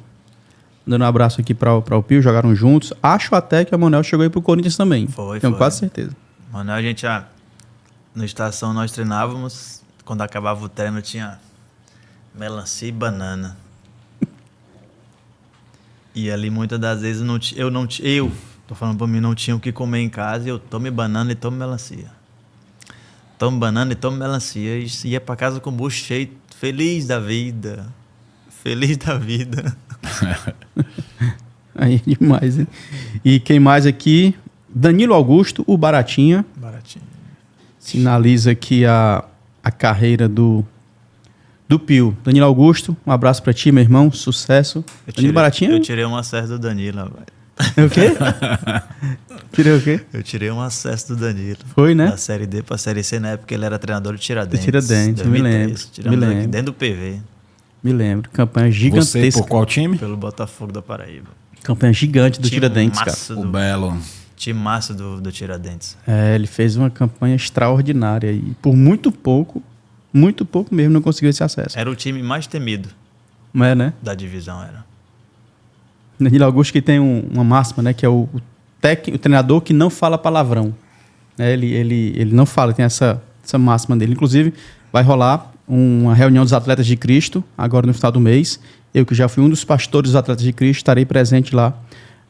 Dando um abraço aqui para o Pio, jogaram juntos. Acho até que o Emanuel chegou aí pro Corinthians também. Tenho quase certeza. Manoel, a gente já... No Estação nós treinávamos. Quando acabava o treino tinha melancia e banana. E ali muitas das vezes eu tô falando pra mim, não tinha o que comer em casa e eu tomo banana e tomo melancia. Tomo banana e tomo melancia e ia pra casa com o bucho cheio, feliz da vida. Feliz da vida. Aí é demais, hein? E quem mais aqui? Danilo Augusto, o Baratinha. Baratinha. Sinaliza aqui a carreira do Pio. Danilo Augusto, um abraço pra ti, meu irmão. Sucesso. Danilo Baratinha? Eu tirei um acesso do Danilo, rapaz. O quê? Tirei o quê? Eu tirei um acesso do Danilo. Foi, né? Da Série D pra Série C, na época ele era treinador de Tiradentes. De Tiradentes, 2010. me lembro. Tiramos Me aqui lembro. dentro do PV. Me lembro. Campanha gigantesca. Você por qual time? Pelo Botafogo da Paraíba. Campanha gigante do Tiradentes, cara. O Belo. Time massa do Tiradentes. Ele fez uma campanha extraordinária e por muito pouco mesmo não conseguiu esse acesso. Era o time mais temido Né? da divisão, era. Danilo Augusto que tem uma máxima, né? Que é o treinador que não fala palavrão. Ele não fala, tem essa máxima dele. Inclusive, vai rolar uma reunião dos Atletas de Cristo, agora no final do mês. Eu, que já fui um dos pastores dos Atletas de Cristo, estarei presente lá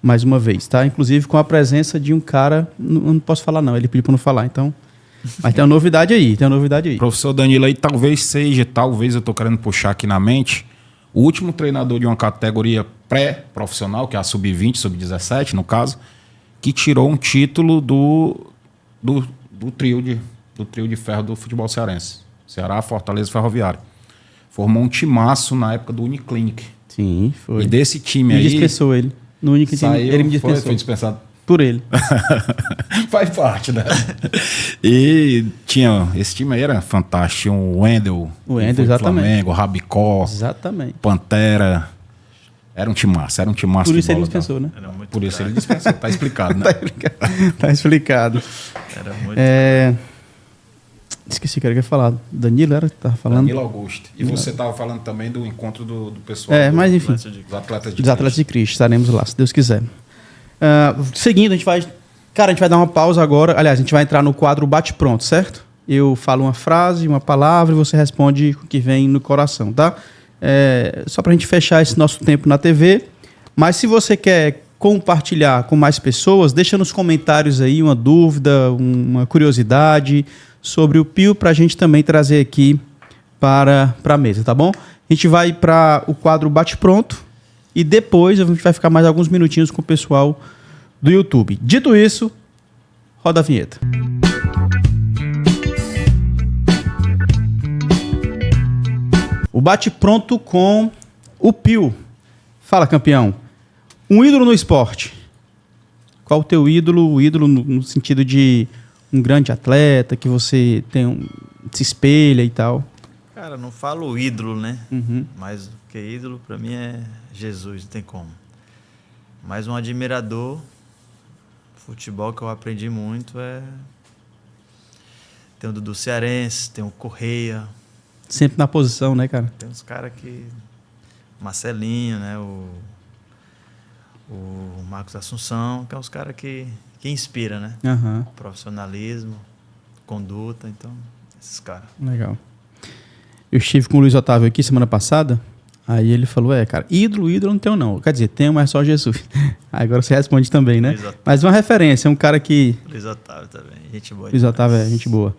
mais uma vez, tá? Inclusive com a presença de um cara... Não posso falar, não. Ele pediu para não falar, então... Mas tem uma novidade aí, Professor Danilo aí talvez eu tô querendo puxar aqui na mente, o último treinador de uma categoria pré-profissional, que é a sub-20, sub-17, no caso, que tirou um título do trio de ferro do futebol cearense. Ceará, Fortaleza e Ferroviário. Formou um timaço na época do Uniclinic. Sim, foi. E desse time me aí... dispensou ele. No único time, ele me dispensou. Foi dispensado. Por ele. Faz parte, né? E esse time aí era fantástico. Tinha o Wendel, exatamente. Flamengo, Rabicó, Exatamente. Pantera. Era um timaço Por isso ele dispensou, né? Por isso ele dispensou. Tá explicado, né? Tá explicado. Era muito Esqueci o que eu ia falar. Danilo era que tava falando? Danilo Augusto. E você tava falando também do encontro do pessoal. Mas enfim. Dos Atletas de Dos Atletas de Cristo. Estaremos lá, se Deus quiser. Seguindo, a gente vai dar uma pausa agora. Aliás, a gente vai entrar no quadro Bate-Pronto, certo? Eu falo uma frase, uma palavra e você responde o que vem no coração, tá? Só pra gente fechar esse nosso tempo na TV. Mas se você quer compartilhar com mais pessoas, deixa nos comentários aí uma dúvida, uma curiosidade sobre o Pio pra gente também trazer aqui para a mesa, tá bom? A gente vai para o quadro Bate-Pronto e depois a gente vai ficar mais alguns minutinhos com o pessoal do YouTube. Dito isso, roda a vinheta. O Bate-Pronto com o Pio. Fala, campeão. Um ídolo no esporte. Qual o teu ídolo? O ídolo no sentido de um grande atleta que você se espelha e tal. Cara, não falo ídolo, né? Uhum. Mas o que é ídolo pra mim é Jesus, não tem como. Mas um admirador, futebol que eu aprendi muito tem o Dudu Cearense, tem o Correia. Sempre na posição, né, cara? Tem uns caras que... Marcelinho, né? O Marcos Assunção, que é uns caras que inspira, né? Uhum. Profissionalismo, conduta, então, esses caras. Legal. Eu estive com o Luiz Otávio aqui semana passada, aí ele falou, cara, ídolo não tenho não. Quer dizer, tenho, mas só Jesus. Agora você responde também, né? Mas uma referência, um cara que... Luiz Otávio também, gente boa. Luiz Otávio é gente boa.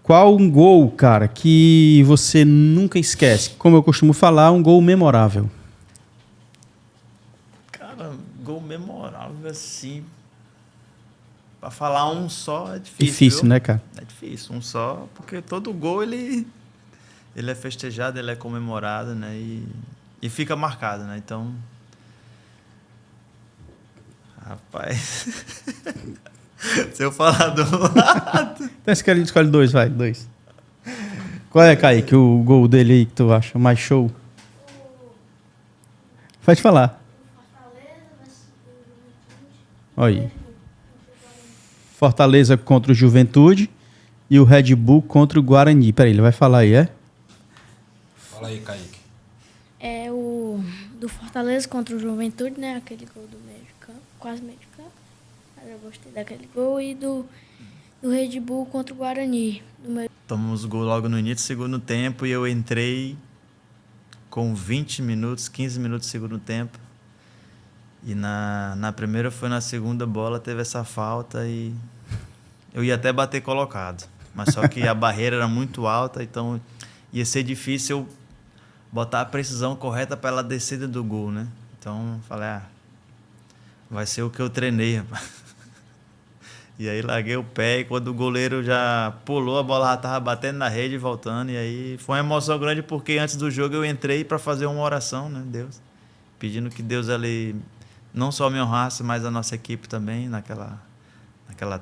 Qual um gol, cara, que você nunca esquece? Como eu costumo falar, um gol memorável. Cara, gol memorável assim... Pra falar um só é difícil. Difícil, viu? né, cara? É difícil, um só, porque todo gol ele é festejado, ele é comemorado, né? E fica marcado, né? Então, Rapaz. Se eu falar do... Então esse cara escolhe 2, vai, 2. Qual é, Kaique, o gol dele aí que tu acha mais show? Pode falar. Olha aí. Fortaleza contra o Juventude e o Red Bull contra o Guarani. Peraí, ele vai falar aí, é? Fala aí, Kaique. É o do Fortaleza contra o Juventude, né? Aquele gol do meio de campo, quase meio de campo. Mas eu gostei daquele gol. E do Red Bull contra o Guarani. Tomamos gol logo no início do segundo tempo e eu entrei com 20 minutos, 15 minutos do segundo tempo. E na primeira foi na segunda bola, teve essa falta e eu ia até bater colocado. Mas só que a barreira era muito alta, então ia ser difícil eu botar a precisão correta para ela descer do gol, né? Então falei, vai ser o que eu treinei, rapaz. E aí larguei o pé e quando o goleiro já pulou, a bola já estava batendo na rede e voltando. E aí foi uma emoção grande porque antes do jogo eu entrei para fazer uma oração, né, Deus? Pedindo que Deus ali não só me honrasse, mas a nossa equipe também naquela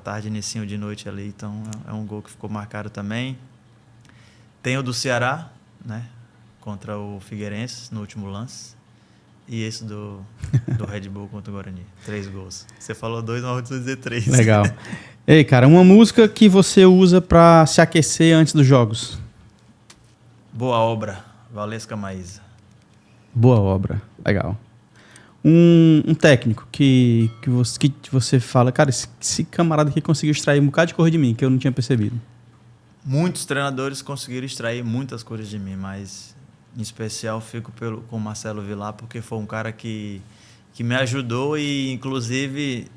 tarde, início de noite ali. Então é um gol que ficou marcado também. Tem o do Ceará, né, contra o Figueirense no último lance. E esse do Red Bull contra o Guarani. 3 gols. Você falou 2, mas vou dizer 3. Legal. Ei, cara, uma música que você usa pra se aquecer antes dos jogos. Boa obra. Valesca Maísa. Boa obra. Legal. Um técnico que você fala, cara, esse camarada aqui conseguiu extrair um bocado de cor de mim, que eu não tinha percebido. Muitos treinadores conseguiram extrair muitas coisas de mim, mas em especial fico com o Marcelo Vilar, porque foi um cara que me ajudou e, inclusive,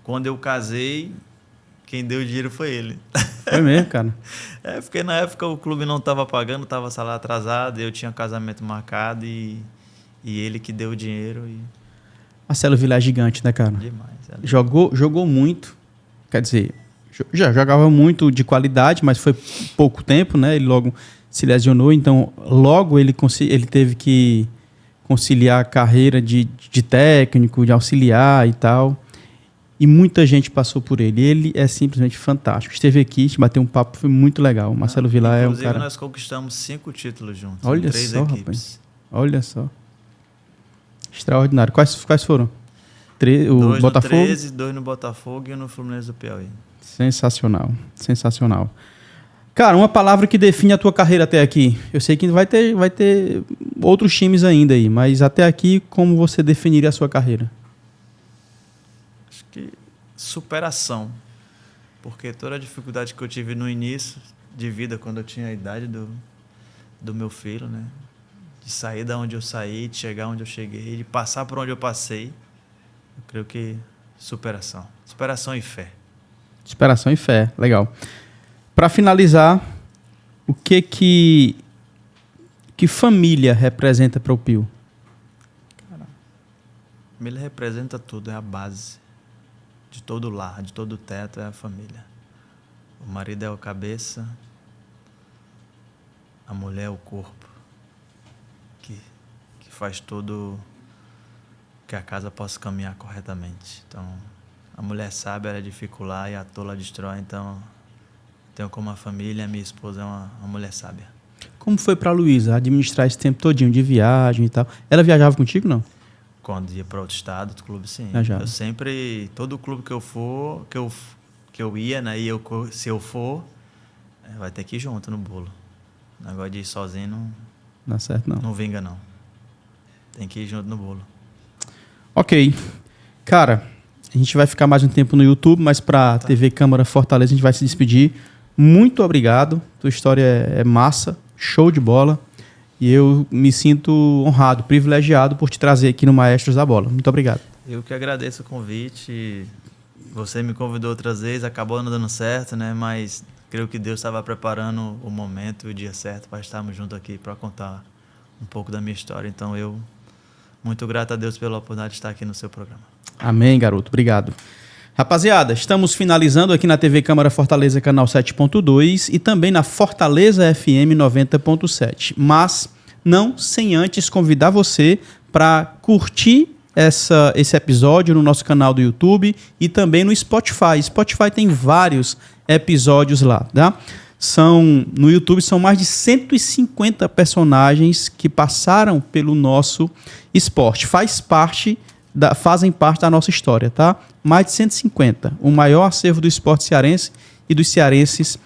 quando eu casei, quem deu o dinheiro foi ele. Foi mesmo, cara? Porque na época o clube não estava pagando, estava salário atrasado, eu tinha casamento marcado e ele que deu o dinheiro. Marcelo Vilar é gigante, né, cara? Demais. Jogou muito, quer dizer, já jogava muito de qualidade, mas foi pouco tempo, né? Ele logo se lesionou, então logo ele teve que conciliar a carreira de técnico, de auxiliar e tal. E muita gente passou por ele. Ele é simplesmente fantástico. Esteve aqui, bateu um papo, foi muito legal. Marcelo Vilar é um cara... Inclusive, nós conquistamos 5 títulos juntos. Olha 3 só, equipes. rapaz. Olha só. Extraordinário. Quais foram? 2 o Botafogo? no 13, 2 no Botafogo e 1 no Fluminense do Piauí. Sensacional. Sensacional. Cara, uma palavra que define a tua carreira até aqui. Eu sei que vai ter outros times ainda aí, mas até aqui, como você definiria a sua carreira? Acho que superação. Porque toda a dificuldade que eu tive no início de vida, quando eu tinha a idade do meu filho, né? De sair da onde eu saí, de chegar onde eu cheguei, de passar por onde eu passei. Eu creio que superação. Superação e fé. Superação e fé. Legal. Para finalizar, o que família representa para o Pio? Família representa tudo, é a base de todo lar, de todo teto, é a família. O marido é a cabeça, a mulher é o corpo, que faz tudo que a casa possa caminhar corretamente. Então, a mulher sábia, ela edifica o lar e a tola destrói, então... Tenho como a família, minha esposa é uma mulher sábia. Como foi para a Luísa administrar esse tempo todinho de viagem e tal? Ela viajava contigo, não? Quando ia para outro estado, outro clube, sim. Viajava. Eu sempre, todo clube que eu for, que eu ia, né? Se eu for, vai ter que ir junto no bolo. O negócio de ir sozinho não dá certo, não. Não vinga, não. Tem que ir junto no bolo. Ok. Cara, a gente vai ficar mais um tempo no YouTube, mas para TV Câmara Fortaleza a gente vai se despedir. Muito obrigado, tua história é massa, show de bola, e eu me sinto honrado, privilegiado por te trazer aqui no Maestros da Bola. Muito obrigado. Eu que agradeço o convite, você me convidou outras vezes, acabou não dando certo, né? Mas creio que Deus estava preparando o momento e o dia certo para estarmos juntos aqui para contar um pouco da minha história. Então eu, muito grato a Deus pela oportunidade de estar aqui no seu programa. Amém, garoto, obrigado. Rapaziada, estamos finalizando aqui na TV Câmara Fortaleza, canal 7.2 e também na Fortaleza FM 90.7. Mas não sem antes convidar você para curtir esse episódio no nosso canal do YouTube e também no Spotify. Spotify tem vários episódios lá, tá? No YouTube são mais de 150 personagens que passaram pelo nosso esporte. Fazem parte da nossa história, tá? Mais de 150. O maior acervo do esporte cearense e dos cearenses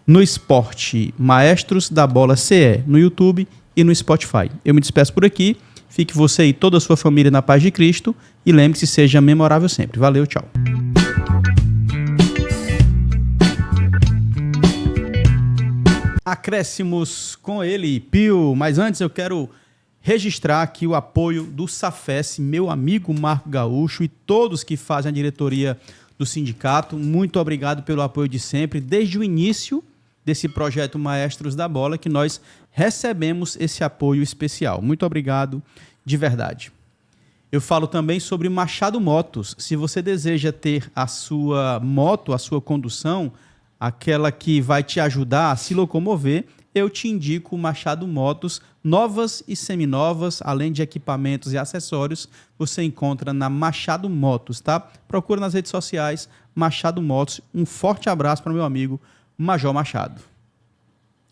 no esporte. Maestros da Bola CE, no YouTube e no Spotify. Eu me despeço por aqui. Fique você e toda a sua família na paz de Cristo. E lembre-se, seja memorável sempre. Valeu, tchau. Acréscimos com ele, Pio. Mas antes eu quero registrar aqui o apoio do Safes, meu amigo Marco Gaúcho e todos que fazem a diretoria do sindicato. Muito obrigado pelo apoio de sempre, desde o início desse projeto Maestros da Bola, que nós recebemos esse apoio especial. Muito obrigado, de verdade. Eu falo também sobre Machado Motos. Se você deseja ter a sua moto, a sua condução, aquela que vai te ajudar a se locomover, eu te indico o Machado Motos, novas e seminovas, além de equipamentos e acessórios, você encontra na Machado Motos, tá? Procura nas redes sociais, Machado Motos. Um forte abraço para o meu amigo Major Machado.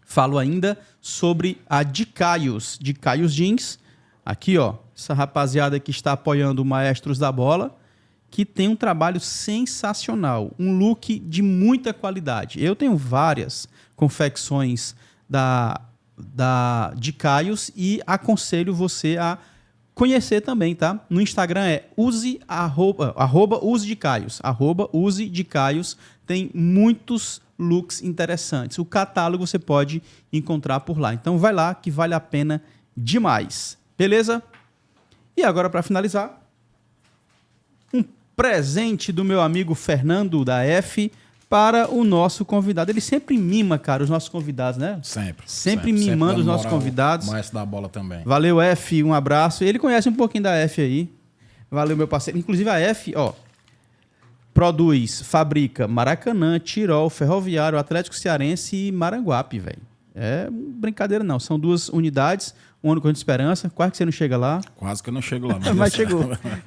Falo ainda sobre a Dicaios Jeans. Aqui, ó, essa rapaziada que está apoiando o Maestros da Bola, que tem um trabalho sensacional, um look de muita qualidade. Eu tenho várias confecções da Dicaios e aconselho você a conhecer também, tá? No Instagram é use Dicaios, tem muitos looks interessantes. O catálogo você pode encontrar por lá. Então vai lá que vale a pena demais. Beleza? E agora, para finalizar, um presente do meu amigo Fernando da F para o nosso convidado. Ele sempre mima, cara, os nossos convidados, né? Sempre mimando os nossos convidados. Maestro da Bola também. Valeu, F, um abraço. Ele conhece um pouquinho da F aí. Valeu, meu parceiro. Inclusive a F, ó, fabrica Maracanã, Tirol, Ferroviário, Atlético Cearense e Maranguape, velho. É brincadeira não, são 2 unidades, um ano com esperança. Quase que você não chega lá. Quase que eu não chego lá.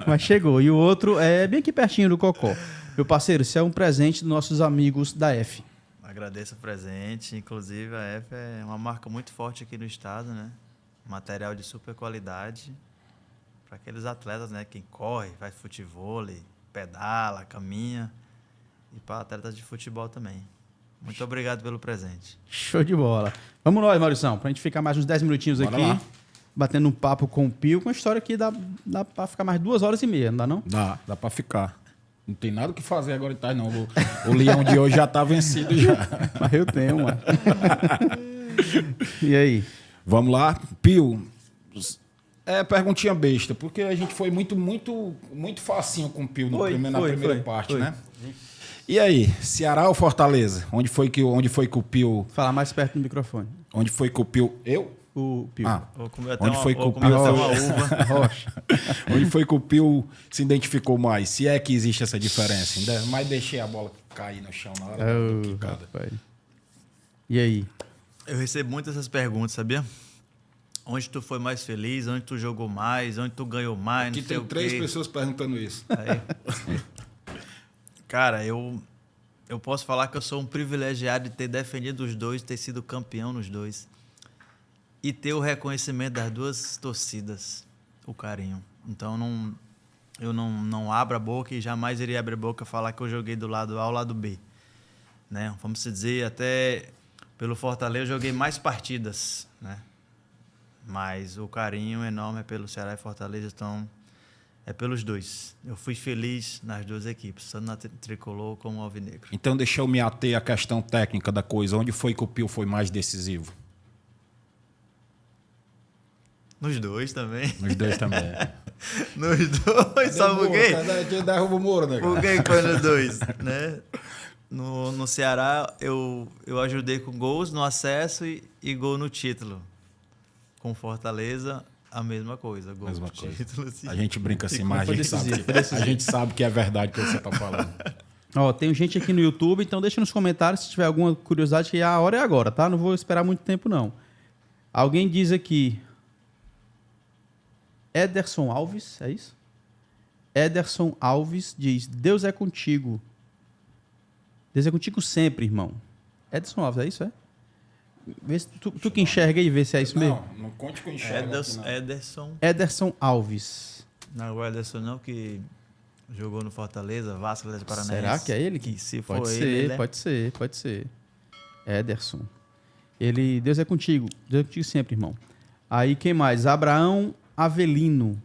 Mas chegou. E o outro é bem aqui pertinho do Cocó. Meu parceiro, isso é um presente dos nossos amigos da F. Agradeço o presente. Inclusive, a F é uma marca muito forte aqui no estado, né? Material de super qualidade para aqueles atletas, né? Quem corre, faz futevôlei, pedala, caminha. E para atletas de futebol também. Muito obrigado pelo presente. Show de bola. Vamos nós, Maurição, pra gente ficar mais uns 10 minutinhos aqui, lá, batendo um papo com o Pio, com uma história que dá pra ficar mais 2h30, não dá não? Dá pra ficar. Não tem nada o que fazer agora de tarde, não. O leão de hoje já tá vencido já. Mas eu tenho, mano. E aí? Vamos lá. Pio, perguntinha besta, porque a gente foi muito facinho com o Pio na primeira parte, né? E aí, Ceará ou Fortaleza? Onde foi que o Pio... Falar mais perto do microfone. Onde foi que o Pio... Eu? O Pio. Onde foi que o Pio... Rocha. Onde foi que o Pio se identificou mais? Se é que existe essa diferença. Mas deixei a bola cair no chão na hora da quicada. E aí? Eu recebo muitas essas perguntas, sabia? Onde tu foi mais feliz? Onde tu jogou mais? Onde tu ganhou mais? Aqui tem 3 pessoas perguntando isso. Aí. Cara, eu posso falar que eu sou um privilegiado de ter defendido os dois, ter sido campeão nos dois. E ter o reconhecimento das 2 torcidas, o carinho. Então, eu não abro a boca e jamais iria abrir a boca e falar que eu joguei do lado A ao lado B. Né? Vamos dizer, até pelo Fortaleza eu joguei mais partidas, né? Mas o carinho enorme é pelo Ceará e Fortaleza, então... É pelos dois. Eu fui feliz nas 2 equipes, tanto na Tricolor como Alvinegro. Então, deixa eu me ater à questão técnica da coisa. Onde foi que o Pio foi mais decisivo? Nos 2 também. Nos 2 também. Nos 2, sabe por quê? Derruba o Moro, né? Por que foi nos 2? Né? No Ceará, eu ajudei com gols no acesso e gol no título. Com Fortaleza... A mesma coisa, gol, mesma coisa. Título, assim. A gente brinca assim, mas a gente sabe que é verdade o que você está falando. Ó, tem gente aqui no YouTube, então deixa nos comentários se tiver alguma curiosidade, que a hora é agora, tá? Não vou esperar muito tempo, não. Alguém diz aqui... Ederson Alves, é isso? Ederson Alves diz: Deus é contigo. Deus é contigo sempre, irmão. Ederson Alves, é isso, é? Vê se tu que enxerga aí, vê se é isso mesmo. Não conte com enxerga. Ederson. Ederson Alves. Não, o Ederson não, que jogou no Fortaleza, Vasco, Atlético Paranaense. Será que é ele? Que se Pode for ser, ele, pode ser. Ederson. Ele, Deus é contigo. Deus é contigo sempre, irmão. Aí, quem mais? Abraão Avelino.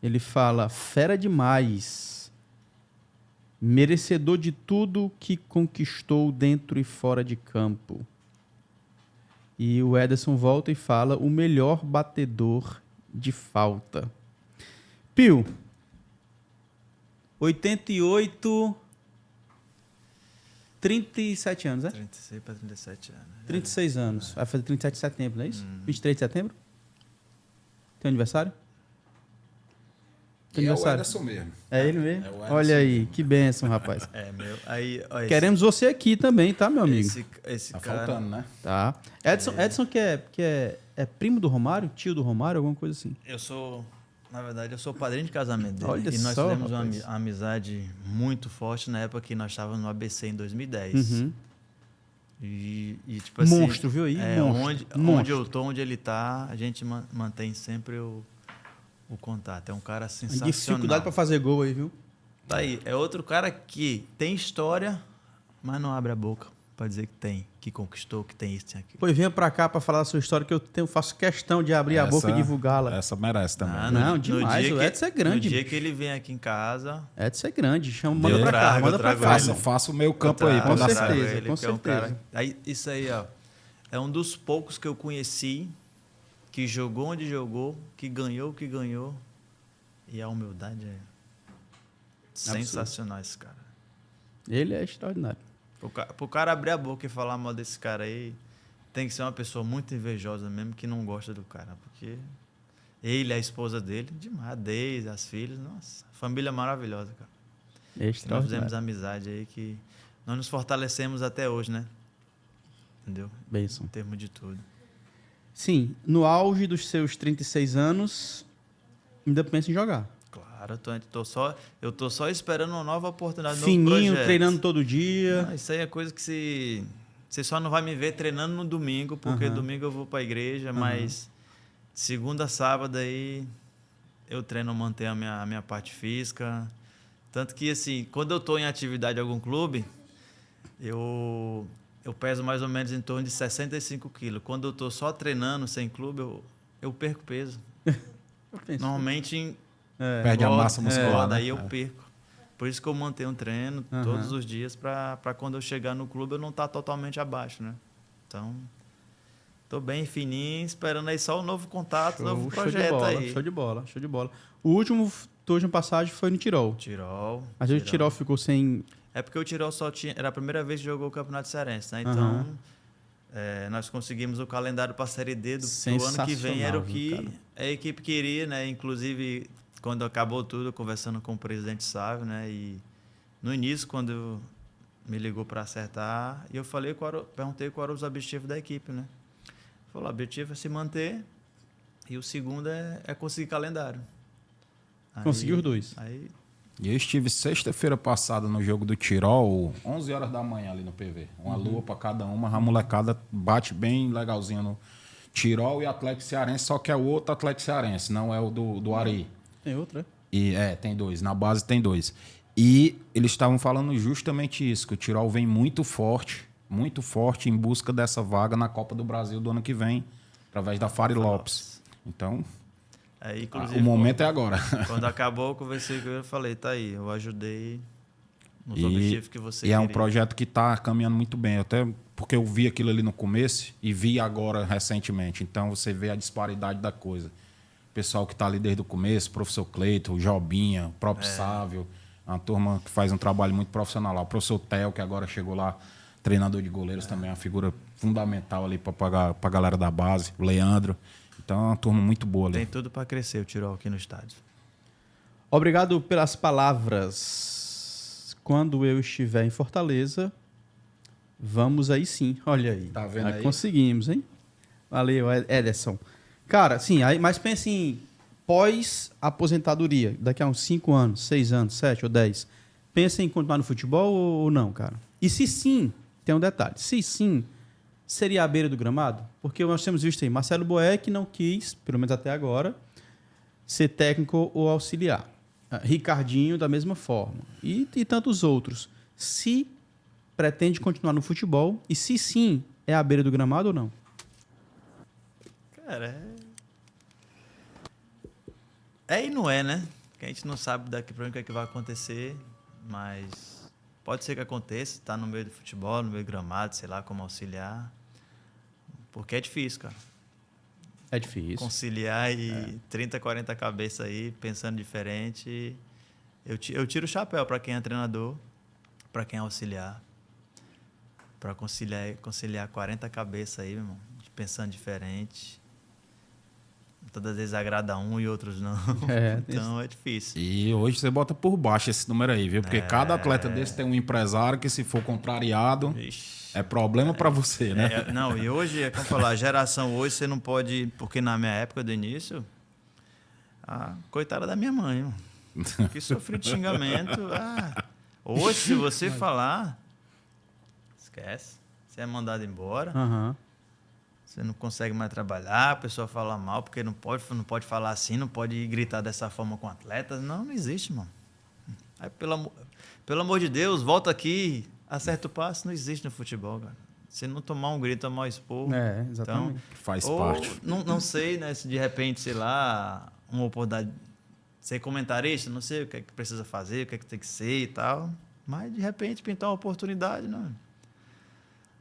Ele fala: fera demais. Merecedor de tudo que conquistou dentro e fora de campo. E o Ederson volta e fala: o melhor batedor de falta. Pio. 88... 37 anos, né? 36 para 37 anos. 36 anos. Vai fazer 37 de setembro, não é isso? 23 de setembro? Tem aniversário? Tem E é o aniversário? Ederson mesmo. É ele mesmo? É o Ederson Olha aí, mesmo. que bênção, rapaz. É, meu. Aí, olha, Queremos você aqui também, tá, meu amigo? esse Tá cara. faltando, né? Tá. Edson que é primo do Romário? Tio do Romário? Alguma coisa assim. Eu sou, na verdade, eu sou padrinho de casamento dele. Olha e nós só, tivemos rapaz. uma amizade muito forte na época que nós estávamos no ABC em 2010. Uhum. E tipo assim. Monstro, viu aí? Monstro. Onde eu tô, onde ele tá, a gente mantém sempre o contato. É um cara sensacional. Dificuldade pra fazer gol aí, viu? Tá aí. É outro cara que tem história, mas não abre a boca pra dizer que tem, que conquistou, que tem isso, tem aquilo. Pois venha pra cá pra falar da sua história, que eu faço questão de abrir a boca e divulgá-la. Essa merece também. Ah, Não, demais, dia o Edson é grande. No dia que ele vem aqui em casa, Edson é grande, chama, manda Eu pra cá, trago, manda eu pra trago cá. ele. Faça o meio campo aí, eu pra dar com trago certo. certeza, ele, com que é um certeza. cara. Aí, isso aí, ó, é um dos poucos que eu conheci que jogou onde jogou, que ganhou o que ganhou. E a humildade é sensacional, esse cara. Ele é extraordinário. Pro cara abrir a boca e falar mal desse cara aí, tem que ser uma pessoa muito invejosa mesmo, que não gosta do cara. Porque ele, a esposa dele, demais, a Deise, as filhas, nossa, família maravilhosa, cara. É Nós extraordinário. fizemos amizade aí que nós nos fortalecemos até hoje, né? Entendeu? Benção. Em termos de tudo. Sim, no auge dos seus 36 anos, ainda pensa em jogar. Claro, eu tô só esperando uma nova oportunidade, um novo Fininho, projeto. treinando todo dia. Não, isso aí é coisa que você só não vai me ver treinando no domingo, porque Aham. domingo eu vou pra igreja, mas segunda a sábado aí eu treino, manter a minha parte física. Tanto que, assim, quando eu tô em atividade em algum clube, eu peso mais ou menos em torno de 65 quilos. Quando eu tô só treinando, sem clube, eu perco peso. Eu penso. Normalmente Perde a massa muscular. daí né? eu perco. Por isso que eu mantenho um treino Aham. todos os dias para quando eu chegar no clube eu não estar totalmente abaixo, né? Então, tô bem fininho, esperando aí só o novo contato, novo projeto aí. Show de bola, show de bola. O último, tua última passagem foi no Tirol. Tirol. Às vezes o Tirol ficou sem... É porque o Tirol só tinha... Era a primeira vez que jogou o Campeonato Cearense, né? Então, Aham. nós conseguimos o calendário para a Série D do ano que vem. Era o que Sensacional, a equipe queria, né? Inclusive, quando acabou tudo, eu conversando com o presidente Sávio, né? E no início, quando me ligou para acertar, e eu falei, perguntei qual era os objetivos da equipe, né? Falou, o objetivo é se manter e o segundo é conseguir calendário. Conseguiu os dois. Aí, E eu estive sexta-feira passada no jogo do Tirol, 11 horas da manhã ali no PV. Uma lua para cada uma, a molecada bate bem legalzinho no Tirol e Atlético Cearense, só que é o outro Atlético Cearense, não é o do Ari. Tem outra, E tem dois, na base tem dois. E eles estavam falando justamente isso, que o Tirol vem muito forte em busca dessa vaga na Copa do Brasil do ano que vem, através da Fari Lopes. Então, aí, inclusive, o momento é agora. quando acabou, eu conversei com ele e falei, tá aí, eu ajudei nos E objetivos que você é queria. um projeto que está caminhando muito bem, até porque eu vi aquilo ali no começo e vi agora recentemente. Então você vê a disparidade da coisa. O pessoal que está ali desde o começo, o professor Cleiton, o Jobinha, o próprio Sávio, uma turma que faz um trabalho muito profissional lá. O professor Theo, que agora chegou lá, treinador de goleiros também, é uma figura fundamental ali para a galera da base, o Leandro. Então é uma turma muito boa ali. Tem tudo para crescer o Tirol aqui no estádio. Obrigado pelas palavras. Quando eu estiver em Fortaleza, vamos aí sim. Olha aí. Tá vendo aí? Conseguimos, hein? Valeu, Ederson. Cara, sim, aí, mas pense em pós-aposentadoria, daqui a uns 5 anos, 6 anos, 7 ou 10, pensa em continuar no futebol ou não, cara? E se sim, tem um detalhe, se sim, seria à beira do gramado? Porque nós temos visto aí, Marcelo Boeck não quis, pelo menos até agora, ser técnico ou auxiliar. Ricardinho da mesma forma. E tantos outros. Se pretende continuar no futebol, e se sim, é à beira do gramado ou não? Cara, é e não é, né? Que a gente não sabe daqui pra onde o que é que vai acontecer, mas pode ser que aconteça, tá no meio do futebol, no meio do gramado, sei lá, como auxiliar. Porque é difícil, cara. É difícil. Conciliar e 30, 40 cabeças aí, pensando diferente. Eu tiro o chapéu para quem é treinador, para quem é auxiliar. Para conciliar 40 cabeças aí, meu irmão, pensando diferente. Todas as vezes agrada um e outros não. Então é difícil. E hoje você bota por baixo esse número aí, viu? Porque cada atleta desse tem um empresário que, se for contrariado, é problema para você, né? Não, e hoje, é como falar, a geração hoje você não pode. Porque na minha época do início, coitada da minha mãe, mano, que sofri de xingamento. Hoje, se você falar, esquece. Você é mandado embora. Aham. Você não consegue mais trabalhar, a pessoa fala mal porque não pode falar assim, não pode gritar dessa forma com atletas. Não existe, mano. Aí, pelo amor de Deus, volta aqui, acerta o passe. Não existe no futebol, cara. Se não tomar um grito, tomar um esporro. Exatamente. Então, Faz parte. Não sei, né? Se de repente, sei lá, uma oportunidade de ser comentarista, não sei o que é que precisa fazer, o que é que tem que ser e tal. Mas, de repente, pintar uma oportunidade, não.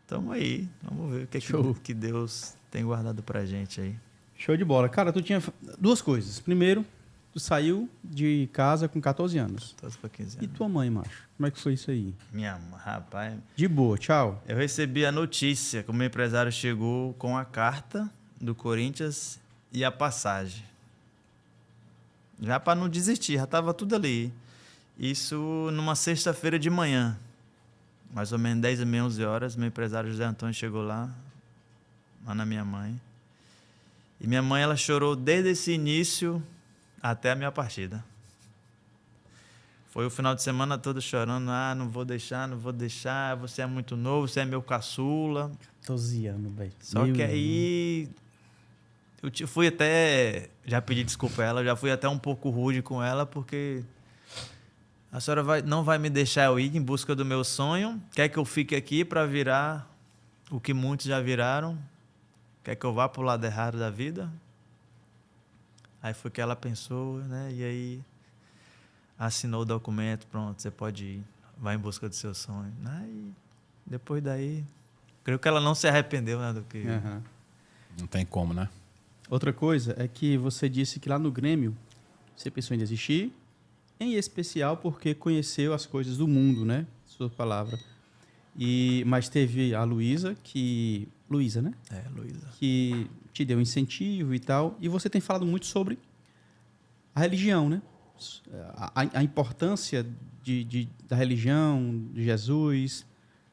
Tamo aí, vamos ver o que Deus tem guardado pra gente aí. Show de bola. Cara, tu tinha duas coisas. Primeiro, tu saiu de casa com 14 anos. 14 para 15 E anos. tua mãe, macho? Como é que foi isso aí? Minha mãe, rapaz. De boa, tchau. Eu recebi a notícia que o meu empresário chegou com a carta do Corinthians e a passagem. Já para não desistir, já tava tudo ali. Isso numa sexta-feira de manhã. Mais ou menos 10h30, 11 horas, meu empresário José Antônio chegou lá na minha mãe. E minha mãe, ela chorou desde esse início até a minha partida. Foi o final de semana todo chorando. Não vou deixar, você é muito novo, você é meu caçula. 14 anos, velho. Só que aí eu fui até, já pedi desculpa a ela, já fui até um pouco rude com ela, porque a senhora não vai me deixar eu ir em busca do meu sonho? Quer que eu fique aqui para virar o que muitos já viraram? Quer que eu vá para o lado errado da vida? Aí foi que ela pensou, né? E aí assinou o documento, pronto, você pode ir, vai em busca do seu sonho. Aí, depois daí, creio que ela não se arrependeu, né, do que... Uhum. Não tem como, né? Outra coisa é que você disse que lá no Grêmio você pensou em desistir, em especial porque conheceu as coisas do mundo, né? Sua palavra. Mas teve a Luísa, Luísa, né? Luísa. Que te deu incentivo e tal. E você tem falado muito sobre a religião, né? A importância da religião, de Jesus.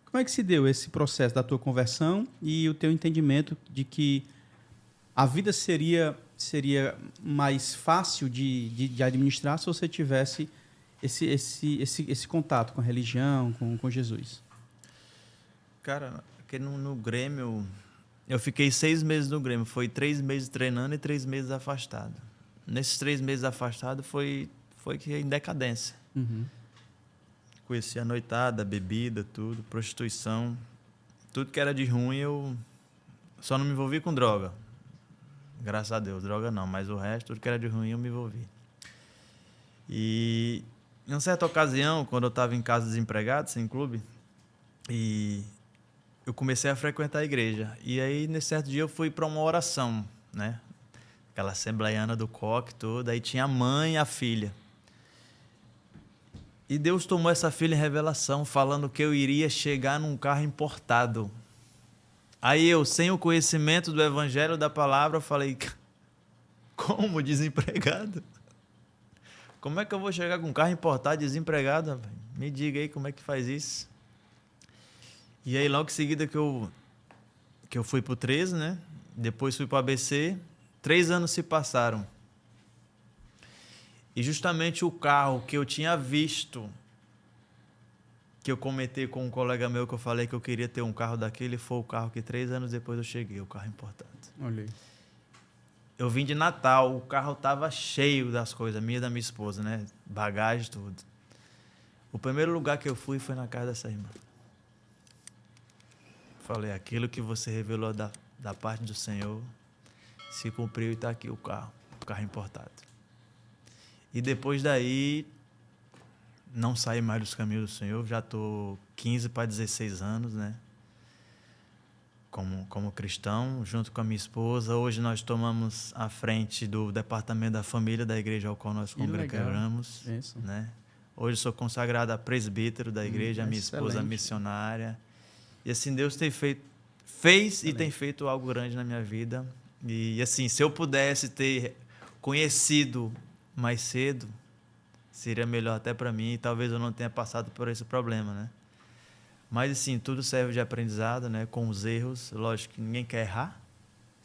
Como é que se deu esse processo da tua conversão e o teu entendimento de que a vida seria mais fácil de administrar se você tivesse esse contato com a religião, com Jesus? Cara, porque no Grêmio, eu fiquei 6 meses no Grêmio. Foi 3 meses treinando e 3 meses afastado. Nesses 3 meses afastado foi que em decadência. Uhum. Conheci a noitada, bebida, tudo, prostituição. Tudo que era de ruim, eu só não me envolvi com droga. Graças a Deus, droga não, mas o resto, tudo que era de ruim, eu me envolvi. E em uma certa ocasião, quando eu estava em casa desempregado, sem clube, e eu comecei a frequentar a igreja. E aí, nesse certo dia, eu fui para uma oração, né? Aquela assembleiana do coque toda, aí tinha a mãe e a filha. E Deus tomou essa filha em revelação, falando que eu iria chegar num carro importado. Aí eu, sem o conhecimento do evangelho, da palavra, falei, como desempregado? Como é que eu vou chegar com um carro importado desempregado? Me diga aí como é que faz isso. E aí logo em seguida que eu fui pro 13, né? Depois fui pro ABC. 3 anos se passaram. E justamente o carro que eu tinha visto, que eu comentei com um colega meu que eu falei que eu queria ter um carro daquele, foi o carro que 3 anos depois eu cheguei, o carro importante. Olha aí. Eu vim de Natal, o carro tava cheio das coisas, minha e da minha esposa, né? Bagagem, tudo. O primeiro lugar que eu fui foi na casa dessa irmã. Falei, aquilo que você revelou da parte do Senhor se cumpriu e tá aqui o carro importado. E depois daí, não saí mais dos caminhos do Senhor, já tô 15 para 16 anos, né? Como cristão, junto com a minha esposa. Hoje nós tomamos a frente do departamento da família da igreja ao qual nós congregamos, né? Hoje sou consagrado a presbítero da igreja, a minha esposa missionária. E assim, Deus fez e tem feito algo grande na minha vida. E assim, se eu pudesse ter conhecido mais cedo, seria melhor até para mim, e talvez eu não tenha passado por esse problema, né? Mas assim, tudo serve de aprendizado, né? Com os erros, lógico que ninguém quer errar,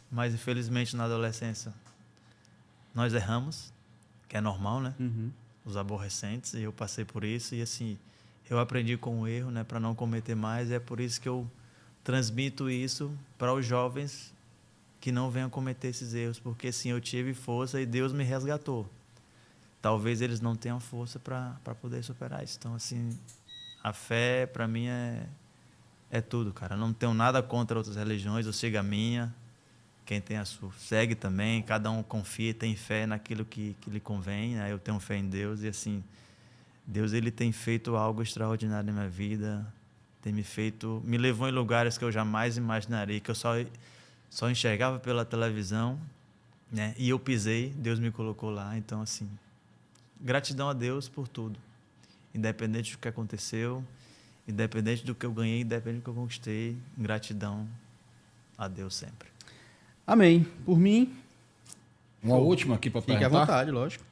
mas infelizmente na adolescência nós erramos, que é normal, né? Os aborrecentes, e eu passei por isso, e assim, eu aprendi com o erro, né? Para não cometer mais, e é por isso que eu transmito isso para os jovens que não venham cometer esses erros, porque sim, eu tive força e Deus me resgatou. Talvez eles não tenham força para poder superar isso. Então, assim, a fé, para mim, é tudo, cara. Eu não tenho nada contra outras religiões, eu sigo a minha. Quem tem a sua, segue também. Cada um confia, tem fé naquilo que lhe convém, né? Eu tenho fé em Deus e, assim, Deus, ele tem feito algo extraordinário na minha vida. Me levou em lugares que eu jamais imaginaria, que eu só enxergava pela televisão, né? E eu pisei, Deus me colocou lá. Então, assim, gratidão a Deus por tudo. Independente do que aconteceu, independente do que eu ganhei, independente do que eu conquistei, gratidão a Deus sempre. Amém. Por mim, Uma última aqui para fique perguntar. à vontade, lógico.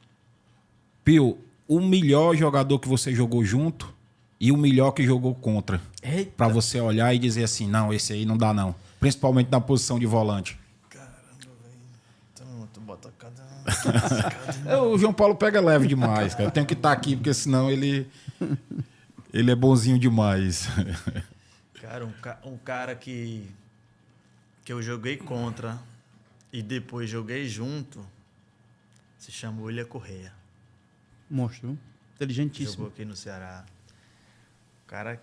Pio, o melhor jogador que você jogou junto e o melhor que jogou contra. Eita. Pra você olhar e dizer assim, não, esse aí não dá não. Principalmente na posição de volante. Caramba, velho. Então, tu bota cada... O João Paulo pega leve demais, cara. Eu tenho que estar aqui, porque senão ele é bonzinho demais. Cara, um cara que eu joguei contra e depois joguei junto se chama William Correia. Monstro. Inteligentíssimo. Jogou aqui no Ceará. Cara,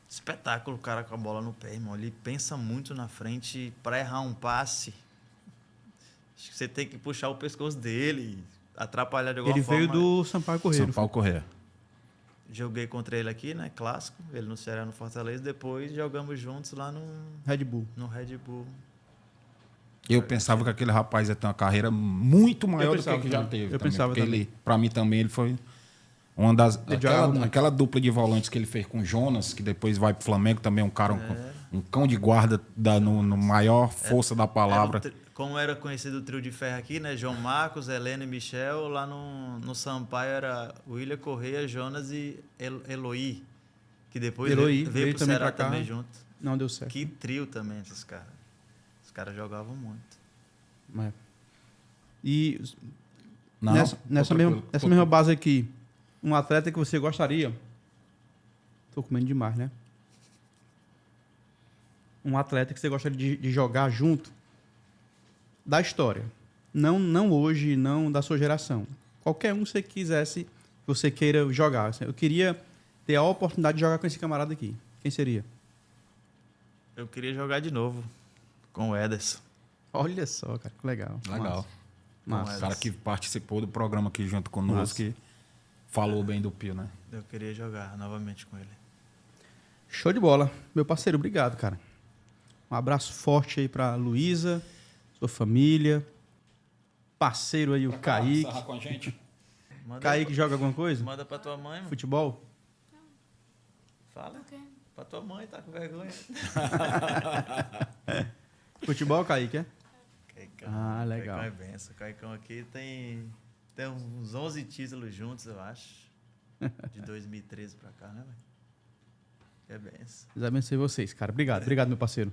espetáculo, o cara com a bola no pé, irmão. Ele pensa muito na frente. Para errar um passe, acho que você tem que puxar o pescoço dele, atrapalhar de alguma Ele forma. veio do Sampaio Corrêa. São Paulo Correia. Joguei contra ele aqui, né? Clássico. Ele no Ceará, no Fortaleza. Depois jogamos juntos lá Red Bull. no Red Bull. Eu pensava que aquele rapaz ia ter uma carreira muito maior do que pensava que já também. teve. Eu pensava porque também. Ele, pra mim também, ele foi uma das... Ele jogava muito. Aquela dupla de volantes que ele fez com o Jonas, que depois vai pro Flamengo, também um cara, um cão de guarda no maior força da palavra. Como era conhecido o trio de ferro aqui, né? João Marcos, Helena e Michel. Lá no Sampaio era William Correia, Jonas e Eloy. Que depois Eloy veio pro também Ceará pra cá. também junto. Não deu certo. Que trio também, esses caras. Os caras jogavam muito. É. E Não, nessa tô mesma tranquilo. base aqui, um atleta que você gostaria... Tô comendo demais, né? Um atleta que você gostaria de jogar junto da história. Não hoje, não da sua geração. Qualquer um que você quisesse, que você queira jogar. Eu queria ter a oportunidade de jogar com esse camarada aqui. Quem seria? Eu queria jogar de novo com o Ederson. Olha só, cara, que legal. Legal. Massa. O cara que participou do programa aqui junto conosco, Massa. que falou bem do Pio, né? Eu queria jogar novamente com ele. Show de bola. Meu parceiro, obrigado, cara. Um abraço forte aí pra Luísa, sua família. Parceiro aí, o Kaique. Encerrar com a gente. Kaique joga alguma coisa? Manda pra tua mãe, mano. Futebol? Fala. Pra tua mãe, tá com vergonha. Futebol, Kaique, é? Caicão, Ah, legal. Caicão é benção. Caicão aqui tem uns 11 títulos juntos, eu acho. De 2013 pra cá, né, velho? É benção. Deus abençoe vocês, cara. Obrigado, meu parceiro.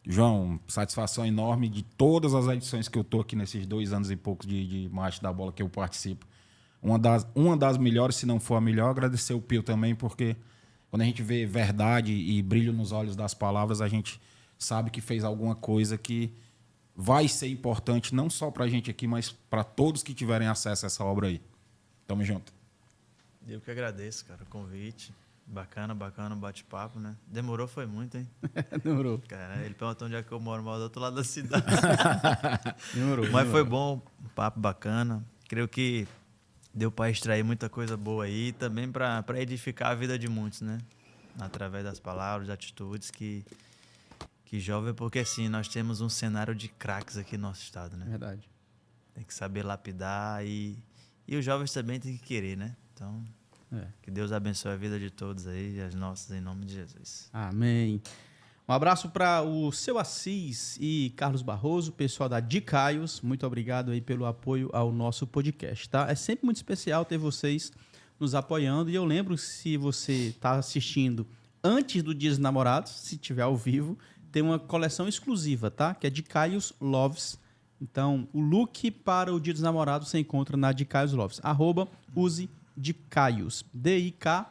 João, satisfação enorme de todas as edições que eu tô aqui nesses 2 anos e pouco de Maestro da Bola que eu participo. Uma das melhores, se não for a melhor, agradecer o Pio também, porque quando a gente vê verdade e brilho nos olhos das palavras, a gente sabe que fez alguma coisa que vai ser importante não só pra gente aqui, mas para todos que tiverem acesso a essa obra aí. Tamo junto. Eu que agradeço, cara, o convite. Bacana, o bate-papo, né? Demorou, foi muito, hein? Demorou. Cara, ele perguntou onde é que eu moro, mas do outro lado da cidade. Demorou. Mas foi bom, um papo bacana. Creio que deu para extrair muita coisa boa aí e também para edificar a vida de muitos, né? Através das palavras, atitudes que jovem, porque assim, nós temos um cenário de craques aqui no nosso estado, né? Verdade. Tem que saber lapidar e os jovens também têm que querer, né? Então, que Deus abençoe a vida de todos aí, as nossas, em nome de Jesus. Amém. Um abraço para o Seu Assis e Carlos Barroso, pessoal da Dicaios. Muito obrigado aí pelo apoio ao nosso podcast, tá? É sempre muito especial ter vocês nos apoiando. E eu lembro, se você está assistindo antes do Dia dos Namorados, se tiver ao vivo, tem uma coleção exclusiva, tá? Que é Dicaios Loves. Então, o look para o Dia dos Namorados você encontra na Dicaios Loves. @use Dicaios. DIKAIOS.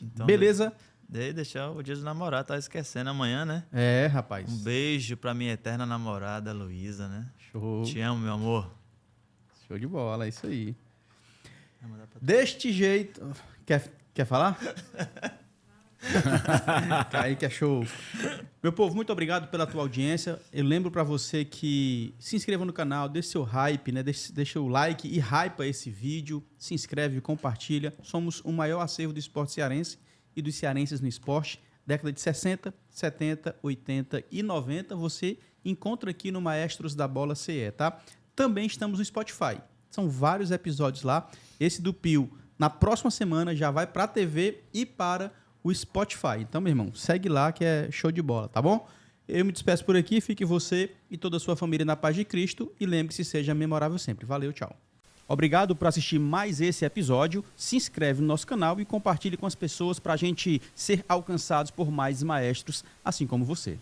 Então, beleza? Deixar o Dia dos Namorados, tá esquecendo amanhã, né? É, rapaz. Um beijo pra minha eterna namorada, Luísa, né? Show. Te amo, meu amor. Show de bola, é isso aí. Deste jeito... Quer falar? Kaique é show. Meu povo, muito obrigado pela tua audiência. Eu lembro pra você que se inscreva no canal, deixe seu hype, né? Deixa o like e hypa esse vídeo. Se inscreve, compartilha. Somos o maior acervo do esporte cearense e dos cearenses no esporte. Década de 60, 70, 80 e 90. Você encontra aqui no Maestros da Bola CE, tá? Também estamos no Spotify. São vários episódios lá. Esse do Pio, na próxima semana, já vai pra TV e para o Spotify. Então, meu irmão, segue lá que é show de bola, tá bom? Eu me despeço por aqui, fique você e toda a sua família na paz de Cristo e lembre-se, seja memorável sempre. Valeu, tchau. Obrigado por assistir mais esse episódio, se inscreve no nosso canal e compartilhe com as pessoas para a gente ser alcançados por mais maestros, assim como você.